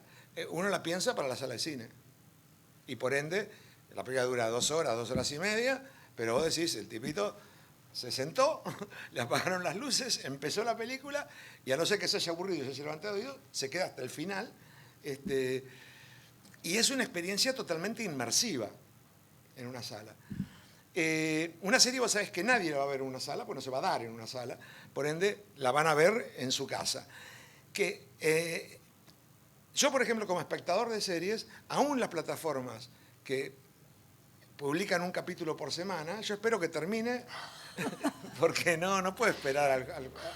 uno la piensa para la sala de cine. Y por ende, la película dura 2 horas, 2 horas y media, pero vos decís, el tipito se sentó, le apagaron las luces, empezó la película, y a no ser que se haya aburrido y se haya levantado, se queda hasta el final. Y es una experiencia totalmente inmersiva en una sala. Una serie vos sabés que nadie la va a ver en una sala, pues no se va a dar en una sala, por ende la van a ver en su casa. Yo, por ejemplo, como espectador de series, aún las plataformas que publican un capítulo por semana, yo espero que termine, porque no puedo esperar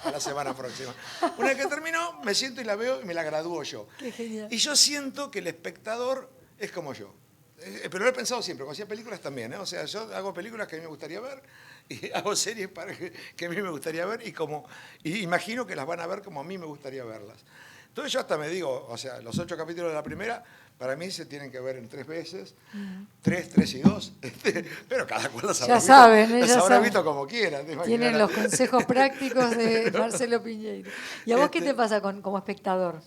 a la semana próxima. Una vez que terminó, me siento y la veo y me la gradúo yo. Qué genial. Y yo siento que el espectador es como yo. Pero lo he pensado siempre, cuando hacía películas también, ¿eh? O sea, yo hago películas que a mí me gustaría ver y hago series que a mí me gustaría ver y imagino que las van a ver como a mí me gustaría verlas. Entonces yo hasta me digo, o sea, los 8 capítulos de la primera, para mí se tienen que ver en 3 veces, 3 y 2, pero cada cual las habrá Ya saben, las ya habrá saben. visto como quieran. te Tienen imaginarás. los consejos prácticos de Marcelo Piñeiro. ¿Y a vos qué Este- te pasa como espectador?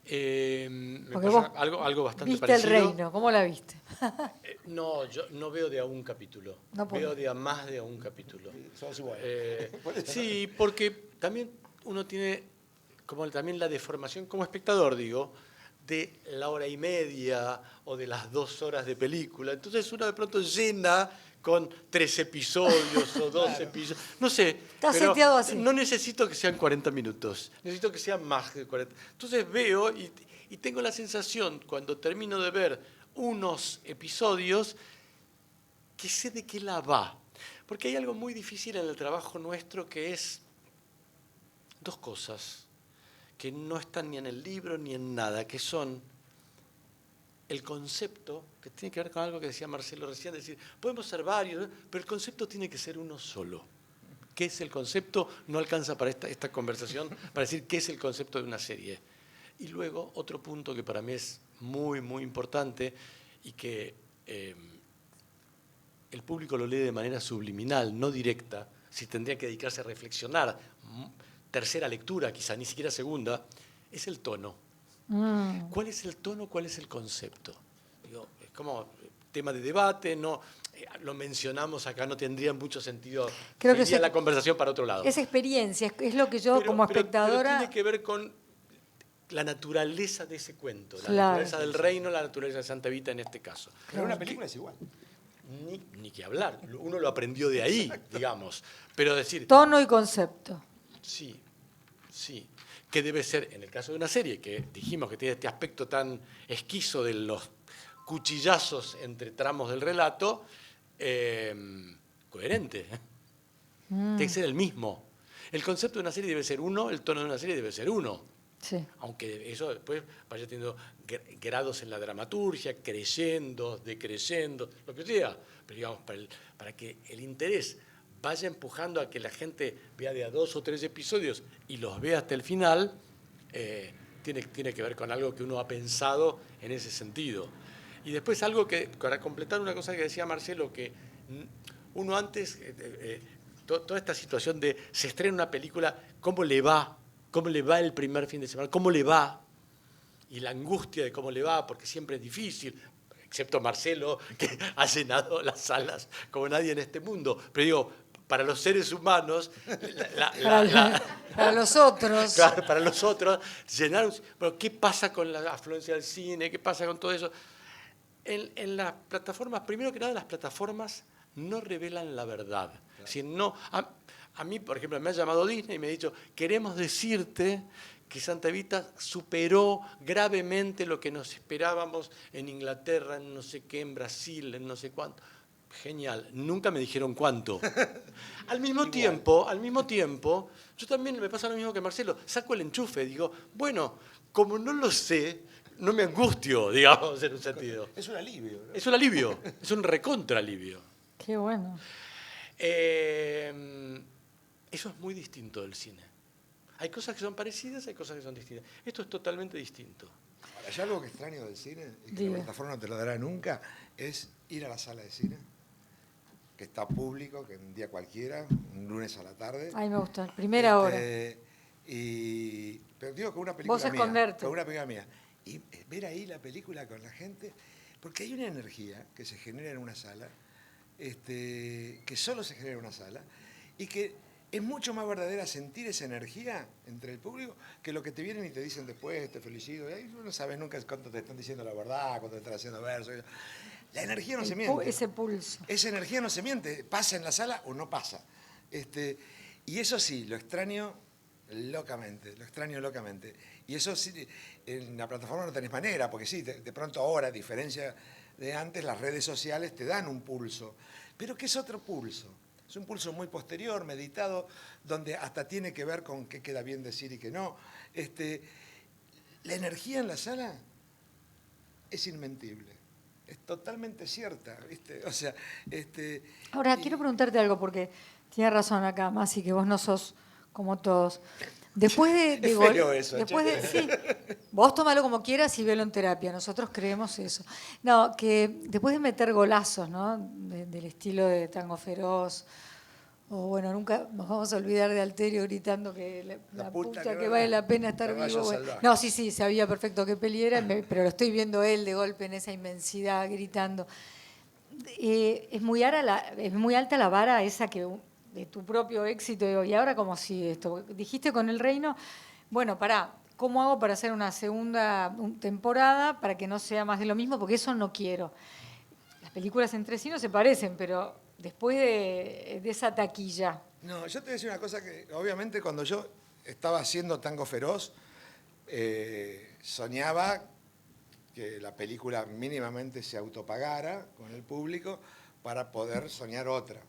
Me Porque pasa vos algo bastante viste parecido. El Reino, ¿cómo la viste? No, yo no veo de a un capítulo. No puedo. Veo de a más de a un capítulo. Somos iguales. Sí, porque también uno tiene como también la deformación como espectador, digo, de la hora y media o de las 2 horas de película. Entonces uno de pronto llena con 3 episodios o 2 episodios. No sé. Está pero seteado así. no necesito que sean 40 minutos. Necesito que sean más de 40. Entonces veo y tengo la sensación, cuando termino de ver unos episodios, que sé de qué la va. Porque hay algo muy difícil en el trabajo nuestro que es 2 cosas que no están ni en el libro ni en nada, que son el concepto, que tiene que ver con algo que decía Marcelo recién, decir, podemos ser varios, pero el concepto tiene que ser uno solo. ¿Qué es el concepto? No alcanza para esta conversación para decir qué es el concepto de una serie. Y luego, otro punto que para mí es muy, muy importante y que el público lo lee de manera subliminal, no directa, si tendría que dedicarse a reflexionar, tercera lectura, quizá ni siquiera segunda, es el tono. ¿Cuál es el tono? ¿Cuál es el concepto? Digo, es como tema de debate, no lo mencionamos acá, no tendría mucho sentido. Creo que Iría la conversación para otro lado. Es experiencia, es lo que yo como Pero espectadora... tiene que ver con la naturaleza de ese cuento, la Claro. naturaleza del reino, la naturaleza de Santa Evita en este caso. Pero una película es igual. Ni que hablar, uno lo aprendió de ahí, digamos. Pero decir, Tono y concepto. sí, que debe ser, en el caso de una serie, que dijimos que tiene este aspecto tan esquizo de los cuchillazos entre tramos del relato, coherente. Tiene que ser el mismo. El concepto de una serie debe ser uno, el tono de una serie debe ser uno. Sí. Aunque eso después vaya teniendo grados en la dramaturgia, creyendo, decreyendo, lo que sea. Pero digamos, para que el interés vaya empujando a que la gente vea de a 2 o 3 episodios y los vea hasta el final, tiene que ver con algo que uno ha pensado en ese sentido. Y después algo que, para completar una cosa que decía Marcelo, que uno antes, toda esta situación de se estrena una película, ¿cómo le va? ¿Cómo le va el primer fin de semana? ¿Cómo le va? Y la angustia de cómo le va, porque siempre es difícil, excepto Marcelo, que ha llenado las salas como nadie en este mundo. Pero digo, para los seres humanos, Para los otros. claro, para los otros, llenar. Bueno, ¿qué pasa con la afluencia del cine? ¿Qué pasa con todo eso? En las plataformas, primero que nada, las plataformas no revelan la verdad. Claro. Si no, a mí, por ejemplo, me ha llamado Disney y me ha dicho, queremos decirte que Santa Evita superó gravemente lo que nos esperábamos en Inglaterra, en no sé qué, en Brasil, en no sé cuánto. Genial, nunca me dijeron cuánto. Al mismo tiempo, yo también me pasa lo mismo que Marcelo, saco el enchufe, digo, bueno, como no lo sé, no me angustio, digamos, en un sentido. Es un alivio, ¿no? Es un alivio, es un recontra alivio. Qué bueno. Eso es muy distinto del cine. Hay cosas que son parecidas, hay cosas que son distintas. Esto es totalmente distinto. Ahora, hay algo que extraño del cine, y que Diga. la plataforma no te lo dará nunca, es ir a la sala de cine, que está público, que un día cualquiera, un lunes a la tarde. Ay, me gusta. Primera hora. Pero digo, con una película Vos mía. esconderte. Con una película mía. Y ver ahí la película con la gente, porque hay una energía que se genera en una sala, que solo se genera en una sala, y que es mucho más verdadera sentir esa energía entre el público que lo que te vienen y te dicen después, te felicito. Y ahí no sabes nunca cuánto te están diciendo la verdad, cuánto te están haciendo verso. La energía no se miente. Ese pulso. Esa energía no se miente. Pasa en la sala o no pasa. Y eso sí, lo extraño locamente. Y eso sí, en la plataforma no tenés manera, porque sí, de pronto ahora, a diferencia de antes, las redes sociales te dan un pulso. Pero ¿qué es otro pulso? Es un pulso muy posterior, meditado, donde hasta tiene que ver con qué queda bien decir y qué no. La energía en la sala es inmentible. es totalmente cierta, ¿viste? O sea, Ahora, y- quiero preguntarte algo, porque tienes razón acá, Masi, que vos no sos como todos. Después de Es gol- feo eso, después de, sí, vos tómalo como quieras y velo en terapia, nosotros creemos eso. No, que después de meter golazos, ¿no? Del estilo de Tango Feroz, o bueno, nunca nos vamos a olvidar de Alterio gritando que la puta que vale la pena estar Caballo vivo. Bueno. salvaje. No, sí, sabía perfecto qué peli era, pero lo estoy viendo él de golpe en esa inmensidad, gritando. Es muy alta la vara esa que de tu propio éxito. Digo, y ahora como si esto, dijiste con El Reino, bueno, pará, ¿cómo hago para hacer una segunda temporada para que no sea más de lo mismo? Porque eso no quiero. Las películas entre sí no se parecen, pero después de esa taquilla. No, yo te voy a decir una cosa que, obviamente, cuando yo estaba haciendo Tango Feroz, soñaba que la película mínimamente se autopagara con el público para poder soñar otra.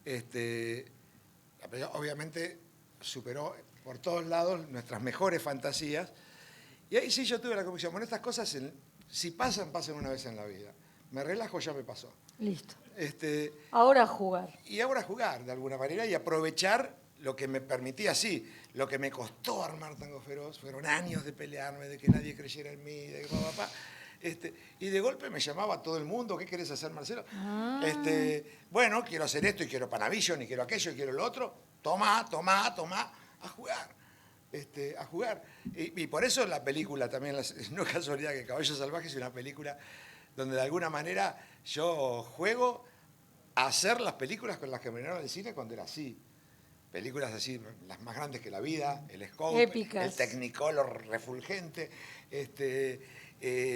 La película, obviamente, superó por todos lados nuestras mejores fantasías. Y ahí sí yo tuve la convicción, bueno, estas cosas, si pasan, pasan una vez en la vida. Me relajo, ya me pasó. Listo. Este, Ahora a jugar. y ahora jugar de alguna manera y aprovechar lo que me permitía, sí, lo que me costó armar Tango Feroz, fueron años de pelearme, de que nadie creyera en mí, de que papá. Y de golpe me llamaba todo el mundo, ¿qué querés hacer, Marcelo? Bueno, quiero hacer esto y quiero Panavision y quiero aquello y quiero lo otro. Tomá, a jugar. A jugar. Y por eso la película también, no es casualidad que Caballo Salvaje es una película donde de alguna manera yo juego a hacer las películas con las que me vinieron al cine cuando era así. Películas así, las más grandes que la vida, el scope, Épicas. el Technicolor refulgente,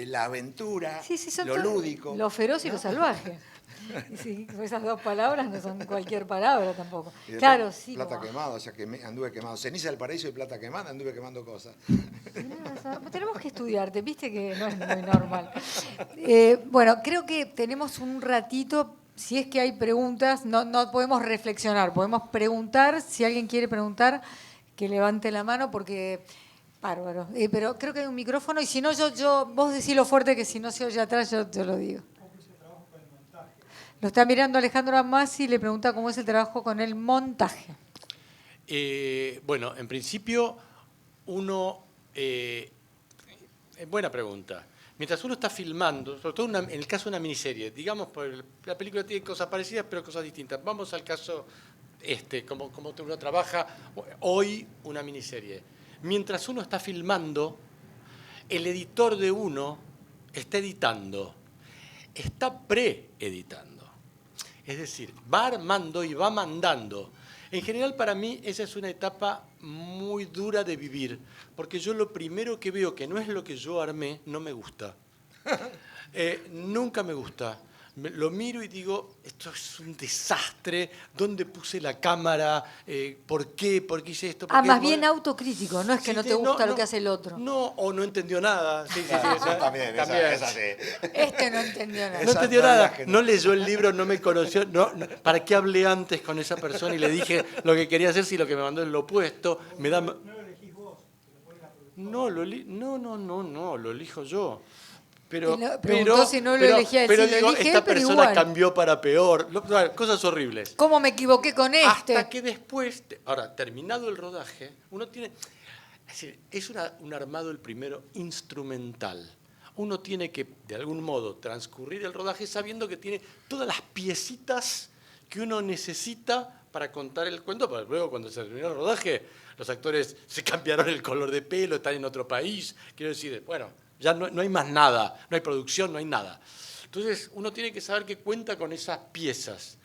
la aventura, Sí, son lo lúdico. Lo feroz y lo salvaje. Sí, esas dos palabras no son cualquier palabra tampoco. Y después, Claro, sí. plata como- quemada, o sea que anduve quemado. Ceniza del paraíso y plata quemada, anduve quemando cosas. Tenemos que estudiarte, viste que no es muy normal. Bueno, creo que tenemos un ratito, si es que hay preguntas, no podemos reflexionar, podemos preguntar, si alguien quiere preguntar, que levante la mano porque... Bárbaro. Pero creo que hay un micrófono y si no, vos decís lo fuerte que si no se oye atrás, yo lo digo. Lo está mirando Alejandro Amasi y le pregunta cómo es el trabajo con el montaje. Bueno, en principio, buena pregunta. Mientras uno está filmando, sobre todo en el caso de una miniserie, digamos, la película tiene cosas parecidas, pero cosas distintas. Vamos al caso como uno trabaja hoy una miniserie. Mientras uno está filmando, el editor de uno está editando, está preeditando. Es decir, va armando y va mandando. En general, para mí, esa es una etapa muy dura de vivir, porque yo lo primero que veo que no es lo que yo armé, no me gusta. Nunca me gusta. Lo miro y digo, esto es un desastre, ¿dónde puse la cámara? ¿Por qué? ¿Por qué hice esto? Más bien autocrítico, no es que Sí, no te gusta lo que hace el otro. No, o no entendió nada. Sí, Eso también. Esa sí. Este no entendió nada. No Esa entendió no, nada, la que no. no leyó el libro, no me conoció. ¿Para qué hablé antes con esa persona y le dije lo que quería hacer si lo que me mandó es lo opuesto? Me da... No lo elegís vos, te lo pone la productora. No, lo elijo yo. Pero, Y preguntó si no lo elegía él. pero Sí, lo digo, elige esta él, pero persona igual. cambió para peor. Cosas horribles. ¿Cómo me equivoqué con este? Hasta que después, ahora, terminado el rodaje, uno tiene... Es decir, es un armado el primero instrumental. Uno tiene que, de algún modo, transcurrir el rodaje sabiendo que tiene todas las piecitas que uno necesita para contar el cuento, pero luego cuando se terminó el rodaje, los actores se cambiaron el color de pelo, están en otro país. Quiero decir, bueno, ya no hay más nada, no hay producción, no hay nada. Entonces, uno tiene que saber que cuenta con esas piezas.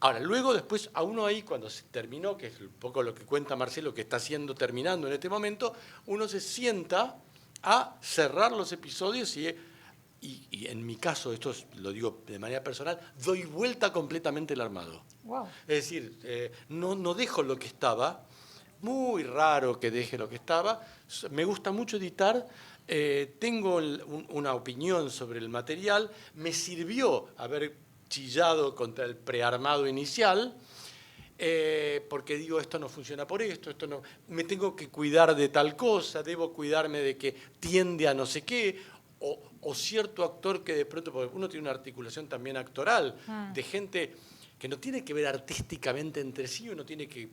Ahora, luego después, a uno ahí, cuando se terminó, que es un poco lo que cuenta Marcelo, que está terminando en este momento, uno se sienta a cerrar los episodios y en mi caso, lo digo de manera personal, doy vuelta completamente el armado. Wow. Es decir, no dejo lo que estaba, muy raro que deje lo que estaba, me gusta mucho editar, tengo una opinión sobre el material, me sirvió haber chillado contra el prearmado inicial, porque digo, esto no funciona por esto no, me tengo que cuidar de tal cosa, debo cuidarme de que tiende a no sé qué, o cierto actor que de pronto, porque uno tiene una articulación también actoral, de gente que no tiene que ver artísticamente entre sí, uno tiene que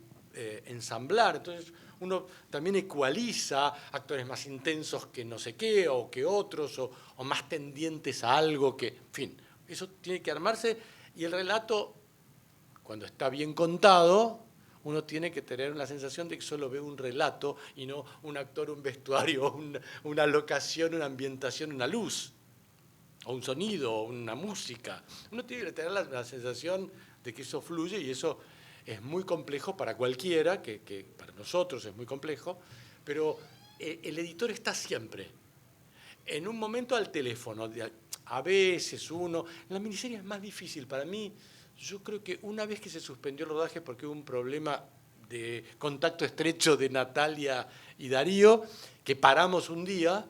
ensamblar, entonces uno también ecualiza actores más intensos que no sé qué, o que otros, o más tendientes a algo que, en fin, eso tiene que armarse, y el relato, cuando está bien contado, uno tiene que tener la sensación de que solo ve un relato y no un actor, un vestuario, una locación, una ambientación, una luz, o un sonido, o una música. Uno tiene que tener la sensación de que eso fluye, y eso es muy complejo para cualquiera, que para nosotros es muy complejo, pero el editor está siempre. En un momento al teléfono, a veces uno... En la miniserie es más difícil para mí. Yo creo que una vez que se suspendió el rodaje porque hubo un problema de contacto estrecho de Natalia y Darío, que paramos un día,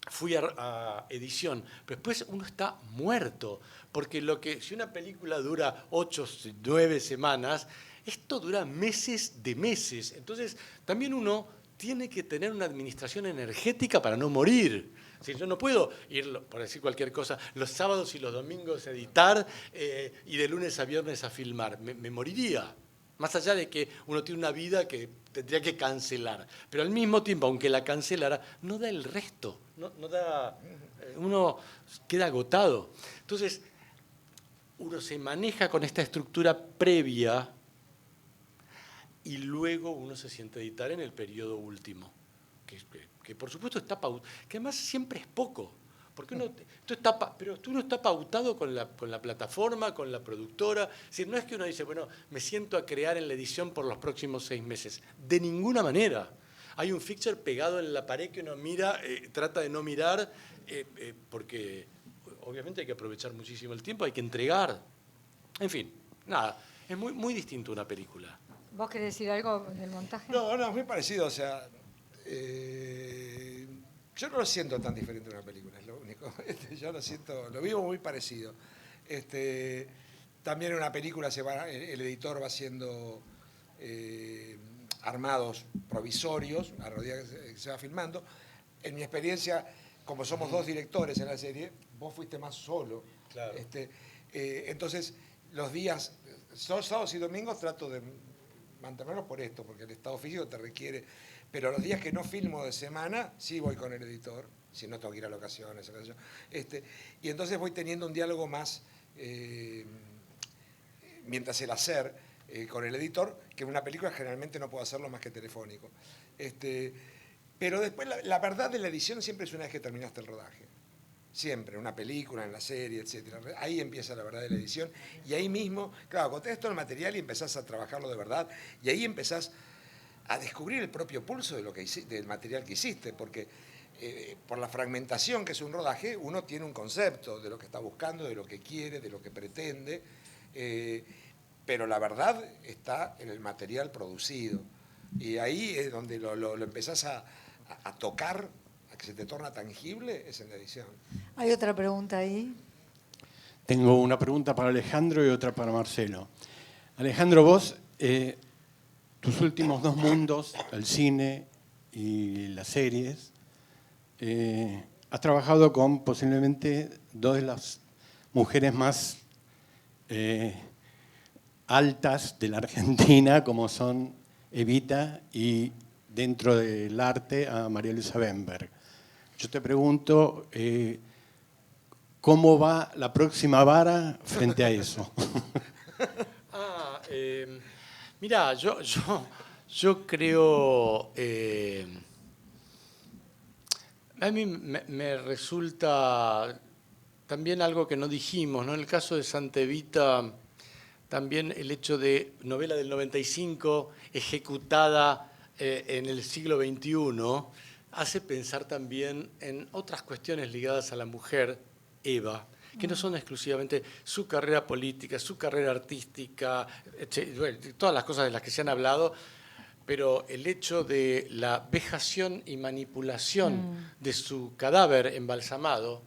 fui a edición. Pero después uno está muerto, porque si una película dura 8, 9 semanas, esto dura meses de meses. Entonces también uno tiene que tener una administración energética para no morir. Si yo no puedo ir, por decir cualquier cosa, los sábados y los domingos a editar y de lunes a viernes a filmar. Me moriría. Más allá de que uno tiene una vida que tendría que cancelar. Pero al mismo tiempo, aunque la cancelara, no da el resto. No da, uno queda agotado. Entonces, uno se maneja con esta estructura previa y luego uno se siente a editar en el periodo último. Que por supuesto está pautado, que además siempre es poco, porque uno está pautado con la plataforma, con la productora. Es decir, no es que uno dice, bueno, me siento a crear en la edición por los próximos 6 meses. De ninguna manera. Hay un fixture pegado en la pared que uno mira, trata de no mirar, porque obviamente hay que aprovechar muchísimo el tiempo, hay que entregar. En fin, nada, es muy, muy distinto una película. ¿Vos querés decir algo del montaje? No, es muy parecido, o sea, yo no lo siento tan diferente de una película, es lo único. Yo lo vivo muy parecido. También en una película el editor va haciendo armados provisorios a medida que se va filmando. En mi experiencia, como somos 2 directores en la serie, vos fuiste más solo. Claro. Entonces, los días, sábados y domingos trato de mantenerlos por esto, porque el estado físico te requiere. Pero los días que no filmo de semana, sí voy con el editor, si no tengo que ir a locaciones, y entonces voy teniendo un diálogo más, mientras el hacer, con el editor, que en una película generalmente no puedo hacerlo más que telefónico. Pero después la verdad de la edición siempre es una vez que terminaste el rodaje. Siempre, en una película, en la serie, etc. Ahí empieza la verdad de la edición, y ahí mismo, claro, contás todo el material y empezás a trabajarlo de verdad, y ahí empezás a descubrir el propio pulso del material que hiciste, porque por la fragmentación que es un rodaje, uno tiene un concepto de lo que está buscando, de lo que quiere, de lo que pretende, pero la verdad está en el material producido. Y ahí es donde lo empezás a tocar, a que se te torna tangible, es en la edición. ¿Hay otra pregunta ahí? Tengo una pregunta para Alejandro y otra para Marcelo. Alejandro, vos, tus últimos 2 mundos, el cine y las series, has trabajado con posiblemente 2 de las mujeres más altas de la Argentina, como son Evita y dentro del arte a María Luisa Bemberg. Yo te pregunto, ¿cómo va la próxima vara frente a eso? Mirá, yo creo... a mí me resulta también algo que no dijimos, ¿no? En el caso de Santa Evita, también el hecho de novela del 95, ejecutada en el siglo XXI, hace pensar también en otras cuestiones ligadas a la mujer, Eva, que no son exclusivamente su carrera política, su carrera artística, todas las cosas de las que se han hablado, pero el hecho de la vejación y manipulación de su cadáver embalsamado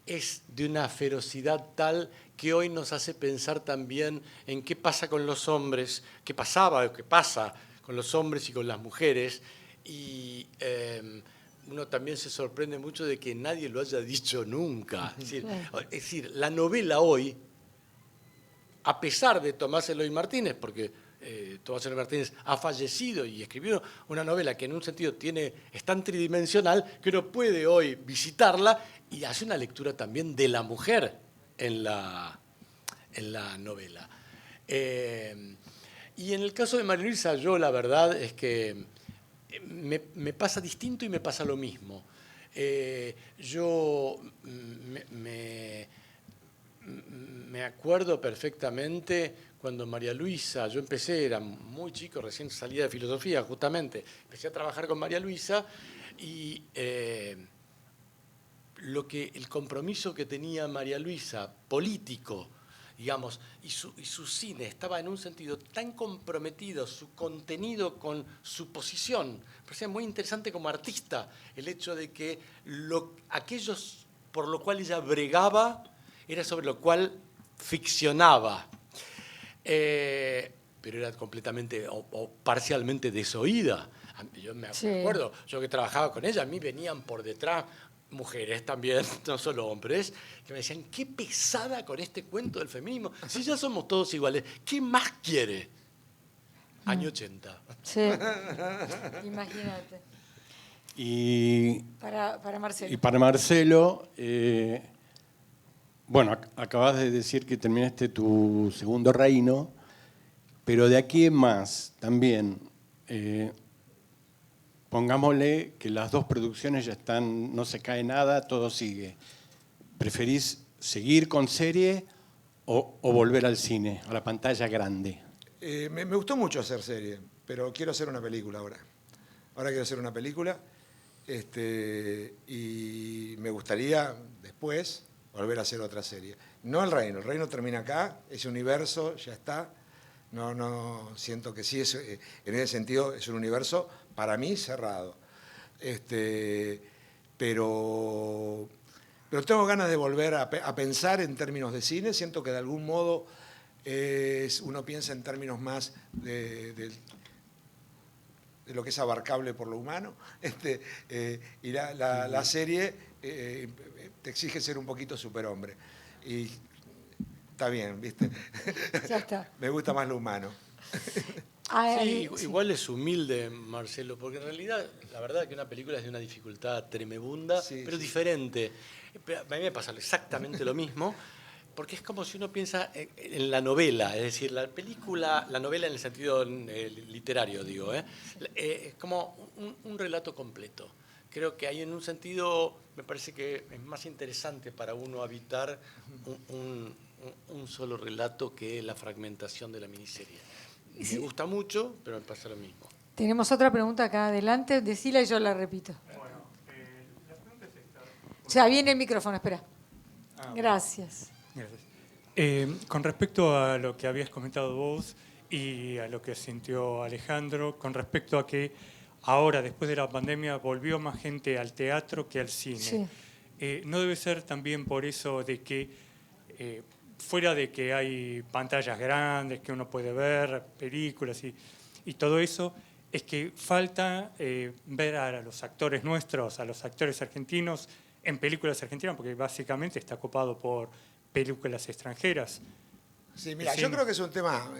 es de una ferocidad tal que hoy nos hace pensar también en qué pasa con los hombres, qué pasaba o qué pasa con los hombres y con las mujeres, y uno también se sorprende mucho de que nadie lo haya dicho nunca. Es decir, la novela hoy, a pesar de Tomás Eloy Martínez, porque Tomás Eloy Martínez ha fallecido y escribió una novela que en un sentido es tan tridimensional que uno puede hoy visitarla y hace una lectura también de la mujer en la novela. Y en el caso de María Luisa, yo la verdad es que me pasa distinto y me pasa lo mismo. Yo me acuerdo perfectamente cuando María Luisa, yo empecé, era muy chico, recién salía de filosofía justamente, empecé a trabajar con María Luisa y el compromiso que tenía María Luisa, político, digamos, y su cine estaba en un sentido tan comprometido, su contenido con su posición. Me parecía muy interesante como artista el hecho de que aquellos por lo cual ella bregaba era sobre lo cual ficcionaba. Pero era completamente o parcialmente desoída. Yo me acuerdo, yo que trabajaba con ella, a mí venían por detrás mujeres también, no solo hombres, que me decían, qué pesada con este cuento del feminismo. Si ya somos todos iguales, ¿qué más quiere? Año 80. Sí, imagínate. Y Para Marcelo. Y para Marcelo, bueno, acabas de decir que terminaste tu segundo reino, pero de aquí en más también, pongámosle que las dos producciones ya están, no se cae nada, todo sigue. ¿Preferís seguir con serie o volver al cine, a la pantalla grande? Me gustó mucho hacer serie, pero quiero hacer una película ahora. Ahora quiero hacer una película y me gustaría después volver a hacer otra serie. No el reino termina acá, ese universo ya está. No siento que sí, en ese sentido es un universo para mí cerrado. Pero tengo ganas de volver a pensar en términos de cine. Siento que de algún modo uno piensa en términos más de lo que es abarcable por lo humano. Y la serie te exige ser un poquito superhombre. Y está bien, ¿viste? Ya está. Me gusta más lo humano. Sí, igual es humilde, Marcelo, porque en realidad, la verdad es que una película es de una dificultad tremebunda, pero diferente. A mí me pasa exactamente lo mismo, porque es como si uno piensa en la novela, es decir, la novela en el sentido literario, digo, es como un relato completo. Creo que hay en un sentido, me parece que es más interesante para uno habitar un solo relato que la fragmentación de la miniserie. Me gusta mucho, pero me pasa lo mismo. Tenemos otra pregunta acá adelante, decila y yo la repito. Bueno, la pregunta es esta. Ya viene el micrófono, espera. Gracias. Gracias. Con respecto a lo que habías comentado vos y a lo que sintió Alejandro, con respecto a que ahora, después de la pandemia, volvió más gente al teatro que al cine. Sí. ¿No debe ser también por eso de que, fuera de que hay pantallas grandes, que uno puede ver películas y todo eso, es que falta ver a los actores nuestros, a los actores argentinos en películas argentinas, porque básicamente está copado por películas extranjeras? Sí, mira, yo creo que es un tema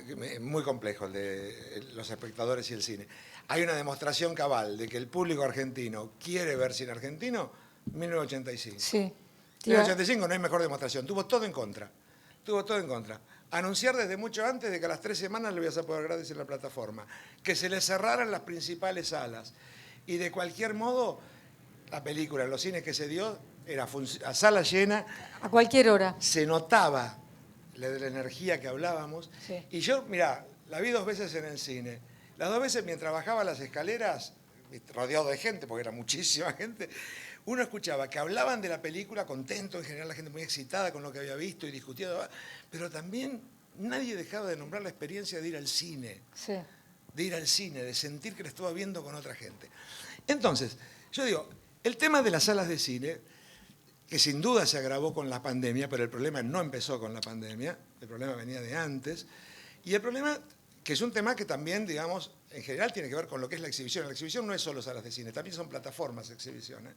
muy complejo el de los espectadores y el cine. Hay una demostración cabal de que el público argentino quiere ver cine argentino, 1985. Sí. 1985 no hay mejor demostración, tuvo todo en contra. Anunciar desde mucho antes de que a las 3 semanas lo ibas a poder gratis en la plataforma, que se le cerraran las principales salas. Y de cualquier modo, la película en los cines que se dio era a sala llena. A cualquier hora. Se notaba la energía que hablábamos. Sí. Y yo, mirá, la vi 2 veces en el cine. Las 2 veces mientras bajaba las escaleras, rodeado de gente, porque era muchísima gente, uno escuchaba que hablaban de la película, contento, en general la gente muy excitada con lo que había visto y discutido, pero también nadie dejaba de nombrar la experiencia de ir al cine. Sí. De ir al cine, de sentir que lo estaba viendo con otra gente. Entonces, yo digo, el tema de las salas de cine, que sin duda se agravó con la pandemia, pero el problema no empezó con la pandemia, el problema venía de antes, y el problema que es un tema que también, digamos, en general tiene que ver con lo que es la exhibición. La exhibición no es solo salas de cine, también son plataformas de exhibición.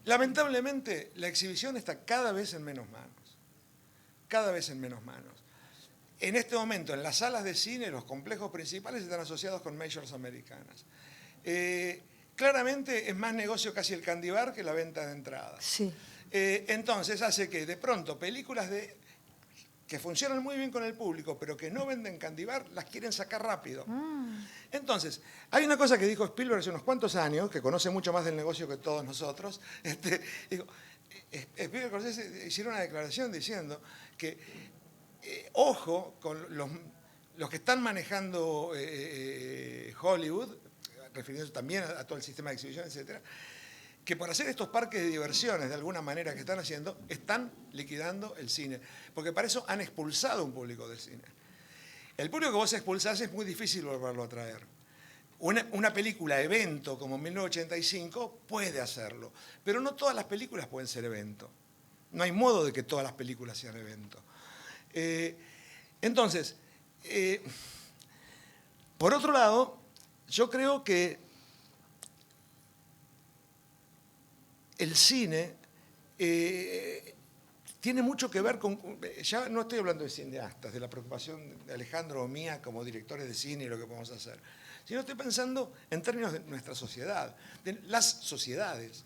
Lamentablemente, la exhibición está cada vez en menos manos. Cada vez en menos manos. En este momento, en las salas de cine, los complejos principales están asociados con majors americanas. Claramente es más negocio casi el candy bar que la venta de entradas. Sí. Entonces hace que de pronto películas que funcionan muy bien con el público, pero que no venden candy bar, las quieren sacar rápido. Entonces, hay una cosa que dijo Spielberg hace unos cuantos años, que conoce mucho más del negocio que todos nosotros. Spielberg y Scorsese hicieron una declaración diciendo que ojo con los que están manejando Hollywood, refiriéndose también a todo el sistema de exhibición, etcétera, que por hacer estos parques de diversiones de alguna manera que están haciendo, están liquidando el cine. Porque para eso han expulsado un público del cine. El público que vos expulsás es muy difícil volverlo a traer. Una película evento como 1985 puede hacerlo, pero no todas las películas pueden ser evento. No hay modo de que todas las películas sean evento. Entonces, por otro lado, yo creo que el cine tiene mucho que ver con... Ya no estoy hablando de cineastas, de la preocupación de Alejandro o mía como directores de cine y lo que podemos hacer, sino estoy pensando en términos de nuestra sociedad, de las sociedades.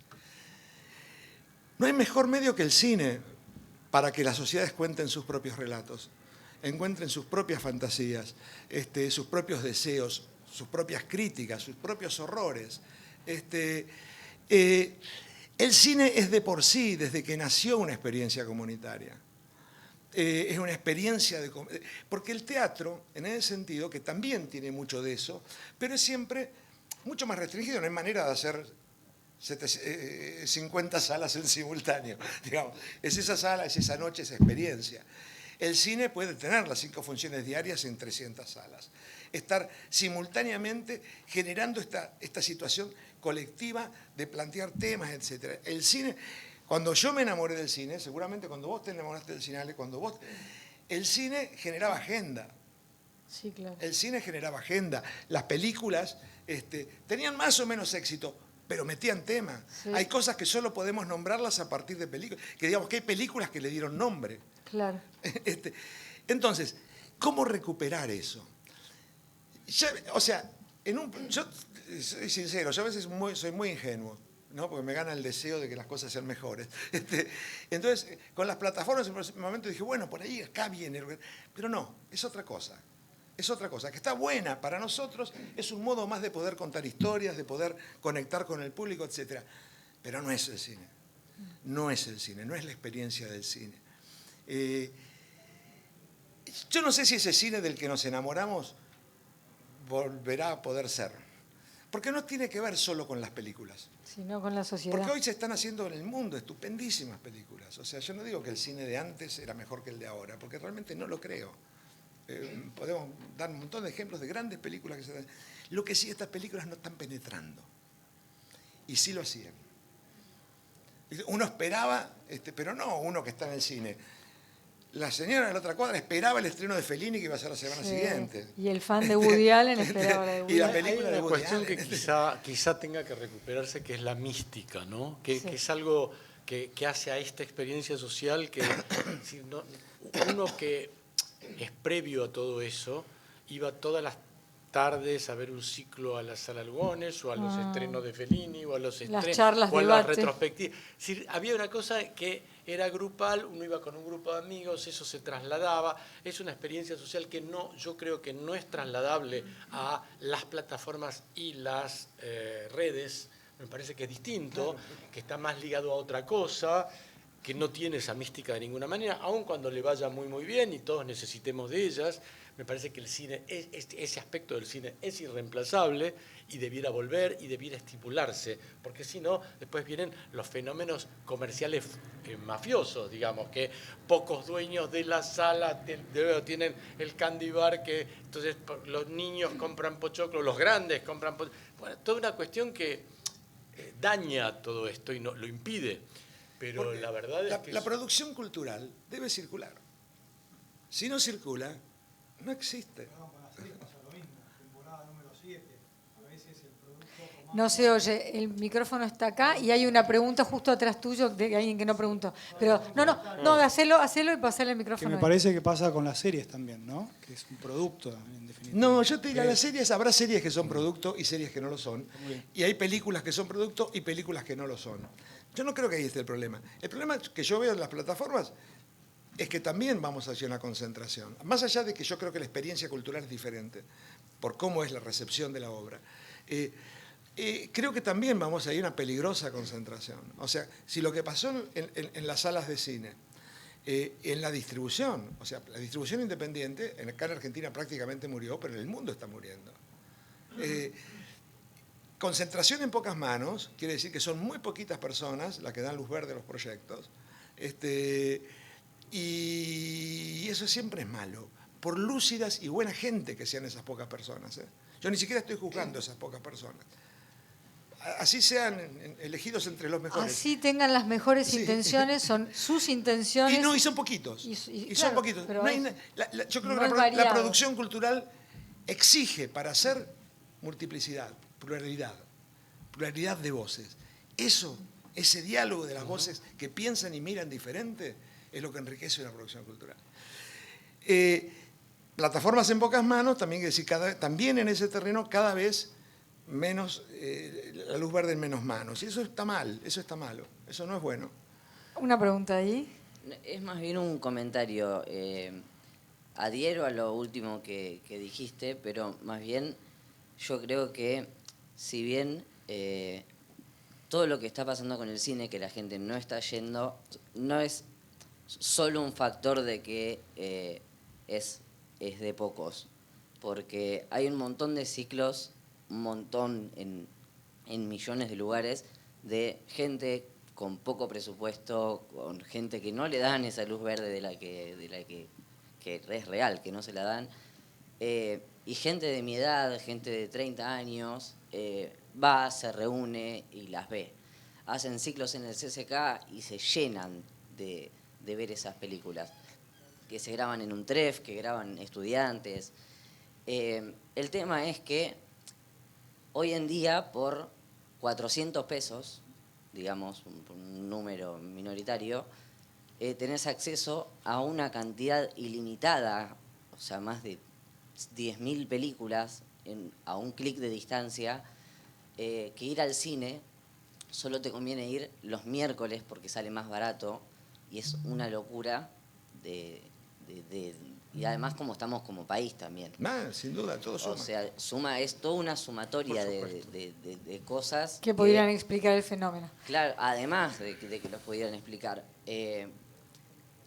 No hay mejor medio que el cine para que las sociedades cuenten sus propios relatos, encuentren sus propias fantasías, sus propios deseos, sus propias críticas, sus propios horrores. El cine es de por sí, desde que nació, una experiencia comunitaria. Es una experiencia de... Porque el teatro, en ese sentido, que también tiene mucho de eso, pero es siempre mucho más restringido, no hay manera de hacer 50 salas en simultáneo, digamos. Es esa sala, es esa noche, esa experiencia. El cine puede tener las 5 funciones diarias en 300 salas. Estar simultáneamente generando esta situación colectiva de plantear temas, etc. El cine, cuando yo me enamoré del cine, seguramente cuando vos te enamoraste del cine, el cine generaba agenda. Sí, claro. El cine generaba agenda. Las películas tenían más o menos éxito, pero metían tema. Sí. Hay cosas que solo podemos nombrarlas a partir de películas, que digamos que hay películas que le dieron nombre. Claro. Entonces, ¿cómo recuperar eso? O sea, yo soy sincero, yo a veces soy muy ingenuo, ¿no? Porque me gana el deseo de que las cosas sean mejores. Entonces, con las plataformas en un momento dije, bueno, por ahí acá viene, pero no, es otra cosa. Es otra cosa, que está buena para nosotros, es un modo más de poder contar historias, de poder conectar con el público, etc. Pero no es el cine. No es el cine, no es la experiencia del cine. Yo no sé si ese cine del que nos enamoramos volverá a poder ser. Porque no tiene que ver solo con las películas. Sino con la sociedad. Porque hoy se están haciendo en el mundo estupendísimas películas. O sea, yo no digo que el cine de antes era mejor que el de ahora, porque realmente no lo creo. Podemos dar un montón de ejemplos de grandes películas que se dan. Lo que sí, estas películas no están penetrando. Y sí lo hacían. Uno esperaba, pero no uno que está en el cine. La señora de la otra cuadra esperaba el estreno de Fellini que iba a ser la semana siguiente. Y el fan de Woody Allen esperaba la de Woody Y la Allen. película Hay de una Woody cuestión Allen. que quizá tenga que recuperarse, que es la mística, ¿no? Que es algo que hace a esta experiencia social que uno que es previo a todo eso, iba todas las tardes a ver un ciclo a la Sala Lugones o a los estrenos de Fellini o a los estrenos charlas, o a las debate. retrospectivas. Es decir, había una cosa que era grupal, uno iba con un grupo de amigos, eso se trasladaba. Es una experiencia social que yo creo que no es trasladable a las plataformas y las redes. Me parece que es distinto, que está más ligado a otra cosa, que no tiene esa mística de ninguna manera, aun cuando le vaya muy muy bien y todos necesitemos de ellas. Me parece que el cine, ese aspecto del cine es irreemplazable y debiera volver y debiera estimularse, porque si no, después vienen los fenómenos comerciales mafiosos, digamos, que pocos dueños de la sala tienen el candy bar, que entonces los niños compran pochoclo, los grandes compran pochoclo. Bueno, toda una cuestión que daña todo esto y no lo impide, pero Porque la verdad es que... la producción cultural debe circular. Si no circula, No existe. No se oye, el micrófono está acá y hay una pregunta justo atrás tuyo de alguien que no preguntó. Pero no, hacelo y pasale el Que micrófono. me parece que pasa con las series también, ¿no? Que es un producto, en definitiva. No, yo te diría, las series, habrá series que son producto y series que no lo son. Y hay películas que son producto y películas que no lo son. Yo no creo que ahí esté el problema. El problema que yo veo en las plataformas es que también vamos hacia una concentración. Más allá de que yo creo que la experiencia cultural es diferente, por cómo es la recepción de la obra. Creo que también vamos a ir a una peligrosa concentración. O sea, si lo que pasó en las salas de cine, en la distribución, o sea, la distribución independiente, acá en Argentina prácticamente murió, pero en el mundo está muriendo. Concentración en pocas manos, quiere decir que son muy poquitas personas las que dan luz verde a los proyectos, y eso siempre es malo, por lúcidas y buena gente que sean esas pocas personas. Yo ni siquiera estoy juzgando a esas pocas personas. Así sean elegidos entre los mejores. Así tengan las mejores Sí. intenciones, son sus intenciones. Y son poquitos. Y son claro, poquitos. pero No hay es- yo creo no que es la variado. producción cultural exige para hacer multiplicidad, pluralidad de voces. Ese diálogo de las voces que piensan y miran diferente, es lo que enriquece una producción cultural. Plataformas en pocas manos, también quiere decir, también en ese terreno cada vez menos, la luz verde en menos manos. Y eso está mal, eso está malo, eso no es bueno. Una pregunta ahí. Es más bien un comentario. Adhiero a lo último que dijiste, pero más bien yo creo que si bien todo lo que está pasando con el cine, que la gente no está yendo, no es solo un factor de que es de pocos, porque hay un montón de ciclos, un montón en millones de lugares, de gente con poco presupuesto, con gente que no le dan esa luz verde de la que es real, que no se la dan, y gente de mi edad, gente de 30 años, va, se reúne y las ve. Hacen ciclos en el CCK y se llenan de ver esas películas, que se graban en un TREF, que graban estudiantes. El tema es que hoy en día por 400 pesos, digamos, un número minoritario, tenés acceso a una cantidad ilimitada, o sea, más de 10.000 películas a un clic de distancia, que ir al cine solo te conviene ir los miércoles porque sale más barato y es una locura y además como estamos como país también. Sin duda, todo suma. O sea, es toda una sumatoria de cosas. Que pudieran explicar el fenómeno. Claro, además de que los pudieran explicar.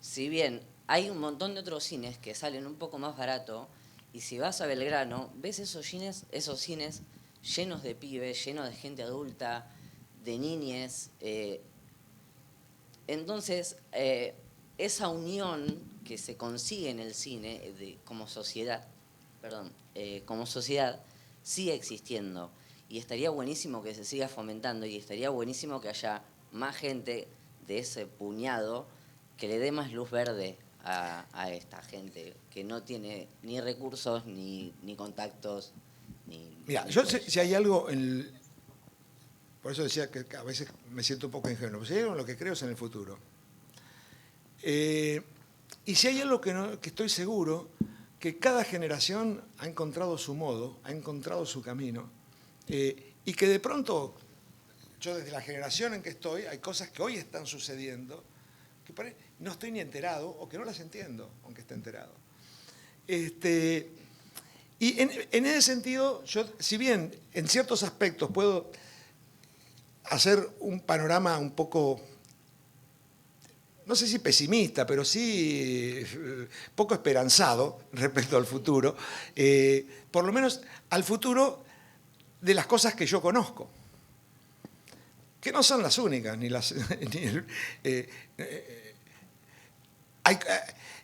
Si bien hay un montón de otros cines que salen un poco más barato, y si vas a Belgrano, ves esos cines llenos de pibes, llenos de gente adulta, de niñes. Entonces, esa unión que se consigue en el cine como sociedad, sigue existiendo. Y estaría buenísimo que se siga fomentando y estaría buenísimo que haya más gente de ese puñado que le dé más luz verde a esta gente que no tiene ni recursos, ni contactos, ni... Mira, yo si hay algo, por eso decía que a veces me siento un poco ingenuo, pero si hay algo en lo que creo es en el futuro. Y si hay algo que estoy seguro, que cada generación ha encontrado su modo, ha encontrado su camino, y que de pronto, yo desde la generación en que estoy, hay cosas que hoy están sucediendo, que no estoy ni enterado, o que no las entiendo, aunque esté enterado. Y en ese sentido, yo, si bien en ciertos aspectos puedo hacer un panorama un poco, no sé si pesimista, pero sí poco esperanzado respecto al futuro, por lo menos al futuro de las cosas que yo conozco, que no son las únicas,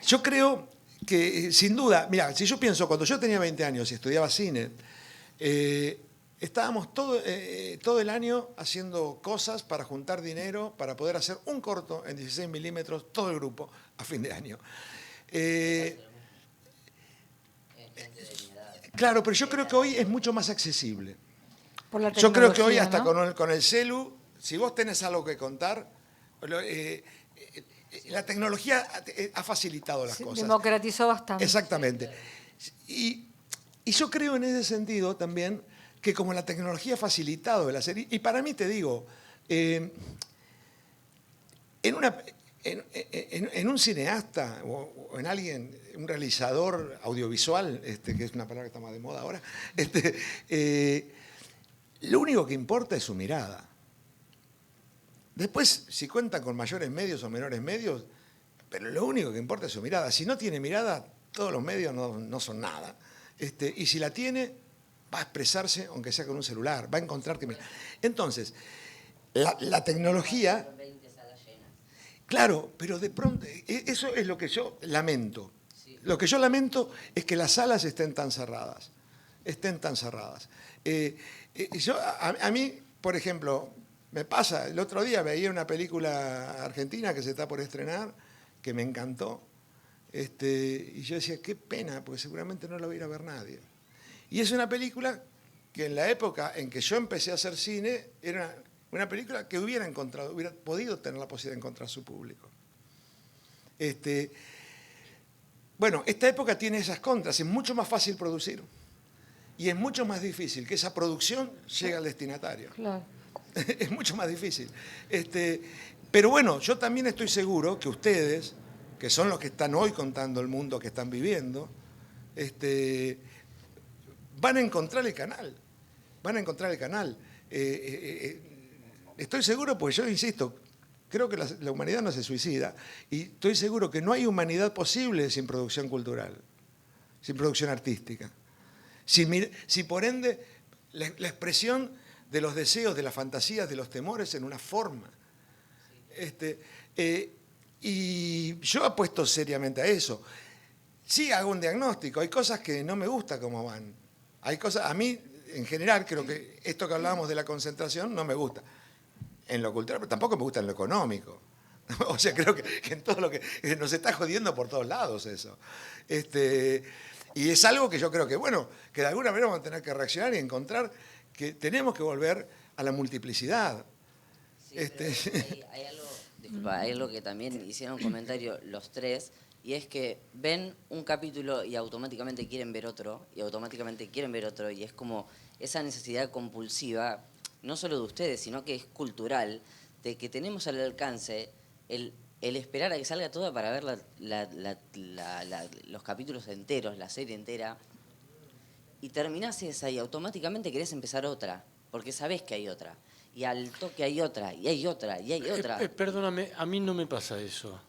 yo creo que, sin duda, mira, si yo pienso, cuando yo tenía 20 años y estudiaba cine, estábamos todo el año haciendo cosas para juntar dinero, para poder hacer un corto en 16 milímetros, todo el grupo, a fin de año. Claro, pero yo creo que hoy es mucho más accesible. Por la Yo creo que hoy tecnología, hasta ¿no? con el celu, si vos tenés algo que contar, la tecnología ha facilitado las Se cosas. democratizó bastante. Exactamente. Y yo creo en ese sentido también que como la tecnología ha facilitado el hacer, y para mí te digo, en un cineasta o en alguien, un realizador audiovisual, que es una palabra que está más de moda ahora, lo único que importa es su mirada. Después, si cuentan con mayores medios o menores medios, pero lo único que importa es su mirada. Si no tiene mirada, todos los medios no son nada. Y si la tiene, va a expresarse, aunque sea con un celular, va a encontrar que... Entonces, la tecnología... Claro, pero de pronto, eso es lo que yo lamento. Lo que yo lamento es que las salas estén tan cerradas. A mí, por ejemplo, me pasa, el otro día veía una película argentina que se está por estrenar, que me encantó, y yo decía, qué pena, porque seguramente no la va a ir a ver nadie. Y es una película que en la época en que yo empecé a hacer cine, era una película que hubiera podido tener la posibilidad de encontrar su público. Bueno, esta época tiene esas contras, es mucho más fácil producir y es mucho más difícil que esa producción llegue al destinatario. Claro. Es mucho más difícil. Pero bueno, yo también estoy seguro que ustedes, que son los que están hoy contando el mundo que están viviendo, van a encontrar el canal. Van a encontrar el canal. Estoy seguro, porque yo insisto, creo que la humanidad no se suicida, y estoy seguro que no hay humanidad posible sin producción cultural, sin producción artística. Si por ende la expresión de los deseos, de las fantasías, de los temores en una forma. Y yo apuesto seriamente a eso. Sí hago un diagnóstico, hay cosas que no me gusta cómo van. Hay cosas, a mí en general creo que esto que hablábamos de la concentración no me gusta. En lo cultural, pero tampoco me gusta en lo económico. O sea, creo que en todo lo que nos está jodiendo por todos lados eso. Y es algo que yo creo que, bueno, que de alguna manera vamos a tener que reaccionar y encontrar que tenemos que volver a la multiplicidad. Sí, hay algo, disculpa, hay algo que también hicieron un comentario los tres, y es que ven un capítulo y automáticamente quieren ver otro, y automáticamente quieren ver otro, y es como esa necesidad compulsiva, no solo de ustedes, sino que es cultural, de que tenemos al alcance el esperar a que salga todo para ver los capítulos enteros, la serie entera, y terminás esa y automáticamente querés empezar otra, porque sabés que hay otra. Y al toque hay otra, y hay otra, y hay otra. Perdóname, a mí no me pasa eso.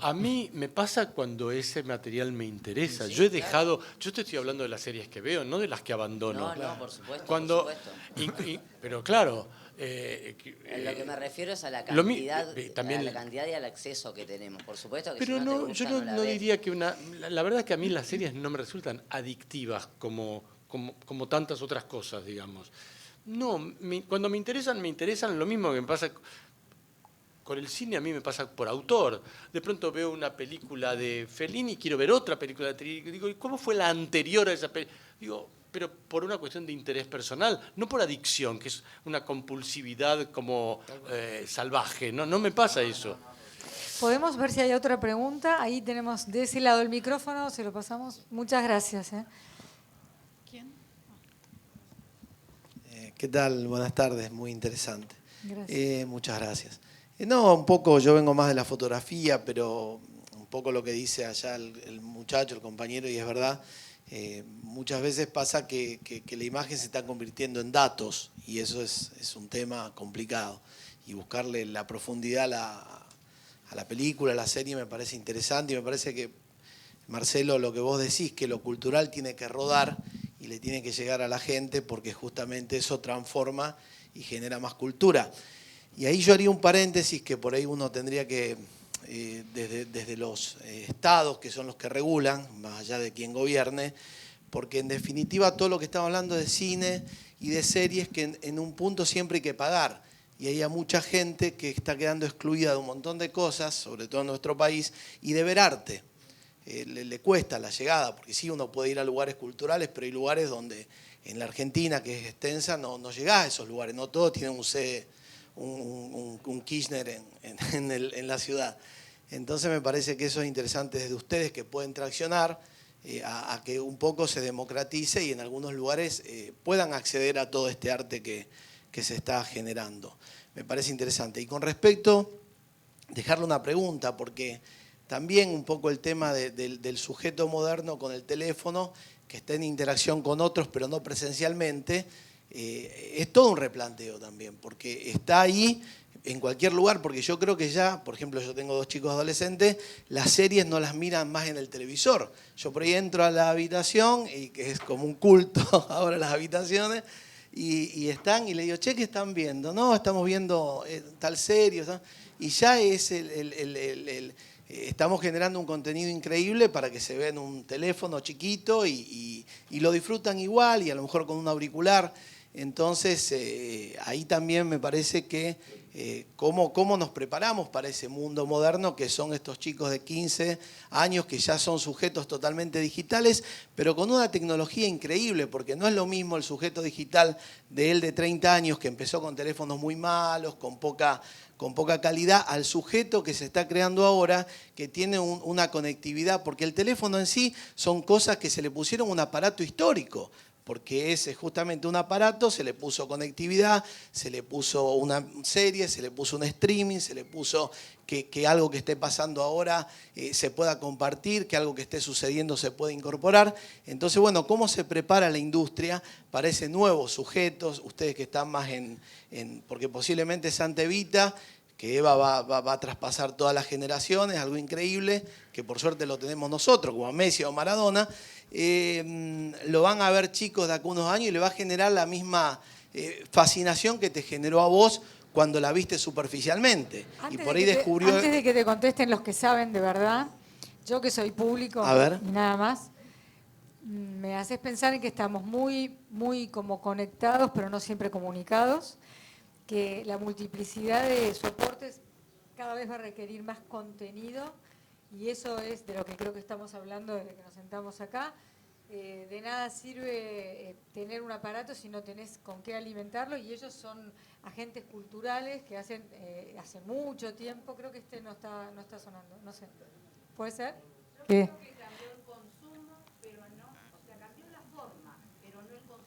A mí me pasa cuando ese material me interesa. Sí, yo he dejado, yo te estoy hablando de las series que veo, no de las que abandono. No, por supuesto. Cuando, por supuesto. Pero claro... Lo que me refiero es a la mi- cantidad, también- a la cantidad y al acceso que tenemos. Por supuesto que Pero si no, te gusta, yo la no ves. diría que la verdad es que a mí las series no me resultan adictivas como tantas otras cosas, digamos. No, cuando me interesan lo mismo que me pasa con el cine, a mí me pasa por autor. De pronto veo una película de Fellini y quiero ver otra película de Fellini. Digo, ¿y cómo fue la anterior a esa película? Digo, pero por una cuestión de interés personal, no por adicción, que es una compulsividad como salvaje. No me pasa eso. Podemos ver si hay otra pregunta. Ahí tenemos de ese lado el micrófono, se lo pasamos. Muchas gracias. ¿Quién? ¿Qué tal? Buenas tardes, muy interesante. Gracias. Muchas gracias. No, un poco, yo vengo más de la fotografía, pero un poco lo que dice allá el muchacho, el compañero, y es verdad, muchas veces pasa que la imagen se está convirtiendo en datos, y eso es un tema complicado. Y buscarle la profundidad a la película, a la serie, me parece interesante, y me parece que, Marcelo, lo que vos decís, que lo cultural tiene que rodar y le tiene que llegar a la gente, porque justamente eso transforma y genera más cultura. Y ahí yo haría un paréntesis que por ahí uno tendría que, desde los estados, que son los que regulan, más allá de quien gobierne, porque en definitiva todo lo que estamos hablando de cine y de series, que en un punto siempre hay que pagar. Y hay mucha gente que está quedando excluida de un montón de cosas, sobre todo en nuestro país, y de ver arte. le cuesta la llegada, porque sí uno puede ir a lugares culturales, pero hay lugares donde en la Argentina, que es extensa, no llegás a esos lugares, no todos tienen un Kirchner en la ciudad. Entonces me parece que eso es interesante desde ustedes, que pueden traccionar a que un poco se democratice y en algunos lugares puedan acceder a todo este arte que se está generando. Me parece interesante. Y con respecto, dejarle una pregunta, porque también un poco el tema del sujeto moderno con el teléfono, que está en interacción con otros, pero no presencialmente, es todo un replanteo también, porque está ahí en cualquier lugar, porque yo creo que ya, por ejemplo, yo tengo 2 chicos adolescentes, las series no las miran más en el televisor. Yo por ahí entro a la habitación, y que es como un culto ahora las habitaciones, y están, y le digo, che, ¿qué están viendo? No, estamos viendo tal serie, ¿no? Y ya es estamos generando un contenido increíble para que se vea en un teléfono chiquito y lo disfrutan igual, y a lo mejor con un auricular. Entonces, ahí también me parece que cómo nos preparamos para ese mundo moderno, que son estos chicos de 15 años que ya son sujetos totalmente digitales, pero con una tecnología increíble, porque no es lo mismo el sujeto digital de él de 30 años, que empezó con teléfonos muy malos, con poca calidad, al sujeto que se está creando ahora, que tiene una conectividad, porque el teléfono en sí son cosas que se le pusieron un aparato histórico, porque es justamente un aparato, se le puso conectividad, se le puso una serie, se le puso un streaming, se le puso que algo que esté pasando ahora se pueda compartir, que algo que esté sucediendo se pueda incorporar. Entonces, bueno, ¿cómo se prepara la industria para ese nuevo sujetos? Ustedes que están más porque posiblemente Santa Evita, que Eva va a traspasar todas las generaciones, algo increíble, que por suerte lo tenemos nosotros, como Messi o Maradona, lo van a ver chicos de acá unos años y le va a generar la misma fascinación que te generó a vos cuando la viste superficialmente. Antes y por ahí descubrió... Antes de que te contesten los que saben de verdad, yo que soy público A ver. y nada más, me haces pensar en que estamos muy, muy como conectados, pero no siempre comunicados, que la multiplicidad de soportes cada vez va a requerir más contenido, y eso es de lo que creo que estamos hablando desde que nos sentamos acá. De nada sirve tener un aparato si no tenés con qué alimentarlo, y ellos son agentes culturales que hacen hace mucho tiempo. Creo que no está sonando, no sé. ¿Puede ser? ¿Qué? Creo que cambió el consumo, pero no, o sea, cambió la forma, pero no el consumo.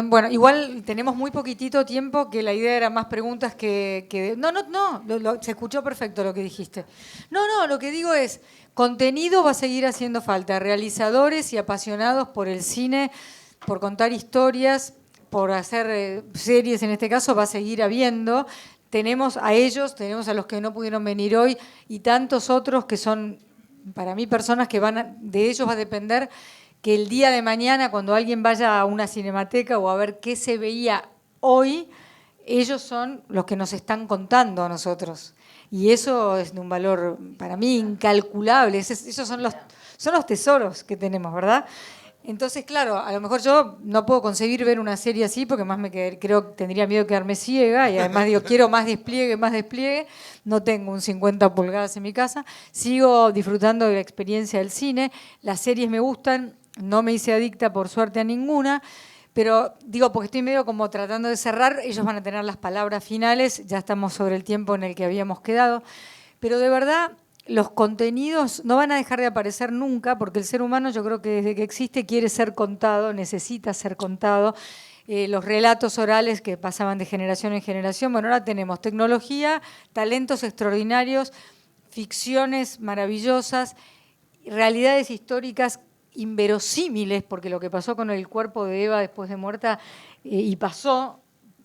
Bueno, igual tenemos muy poquitito tiempo, que la idea era más preguntas que... No, se escuchó perfecto lo que dijiste. No, lo que digo es, contenido va a seguir haciendo falta, realizadores y apasionados por el cine, por contar historias, por hacer series en este caso, va a seguir habiendo. Tenemos a ellos, tenemos a los que no pudieron venir hoy y tantos otros que son, para mí, personas que de ellos va a depender que el día de mañana, cuando alguien vaya a una cinemateca o a ver qué se veía hoy, ellos son los que nos están contando a nosotros. Y eso es de un valor, para mí, incalculable. Esos son los tesoros que tenemos, ¿verdad? Entonces, claro, a lo mejor yo no puedo concebir ver una serie así, porque más creo que tendría miedo de quedarme ciega, y además digo, quiero más despliegue. No tengo un 50 pulgadas en mi casa. Sigo disfrutando de la experiencia del cine. Las series me gustan. No me hice adicta, por suerte, a ninguna, pero digo, porque estoy medio como tratando de cerrar, ellos van a tener las palabras finales, ya estamos sobre el tiempo en el que habíamos quedado, pero de verdad los contenidos no van a dejar de aparecer nunca, porque el ser humano, yo creo que desde que existe, quiere ser contado, necesita ser contado. Los relatos orales que pasaban de generación en generación, bueno, ahora tenemos tecnología, talentos extraordinarios, ficciones maravillosas, realidades históricas inverosímiles, porque lo que pasó con el cuerpo de Eva después de muerta, y pasó,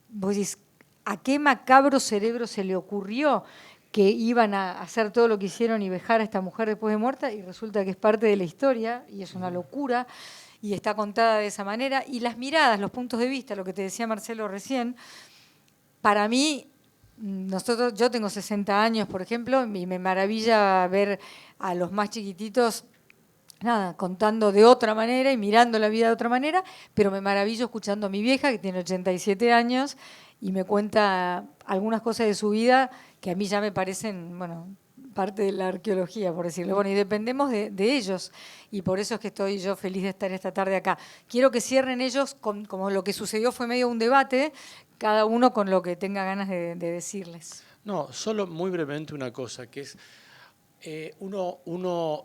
vos decís, ¿a qué macabro cerebro se le ocurrió que iban a hacer todo lo que hicieron y vejar a esta mujer después de muerta? Y resulta que es parte de la historia, y es una locura, y está contada de esa manera. Y las miradas, los puntos de vista, lo que te decía Marcelo recién, para mí, yo tengo 60 años, por ejemplo, y me maravilla ver a los más chiquititos contando de otra manera y mirando la vida de otra manera, pero me maravillo escuchando a mi vieja, que tiene 87 años, y me cuenta algunas cosas de su vida que a mí ya me parecen, bueno, parte de la arqueología, por decirlo. Bueno, y dependemos de ellos, y por eso es que estoy yo feliz de estar esta tarde acá. Quiero que cierren ellos, como lo que sucedió fue medio un debate, cada uno con lo que tenga ganas de decirles. No, solo muy brevemente una cosa, que es, uno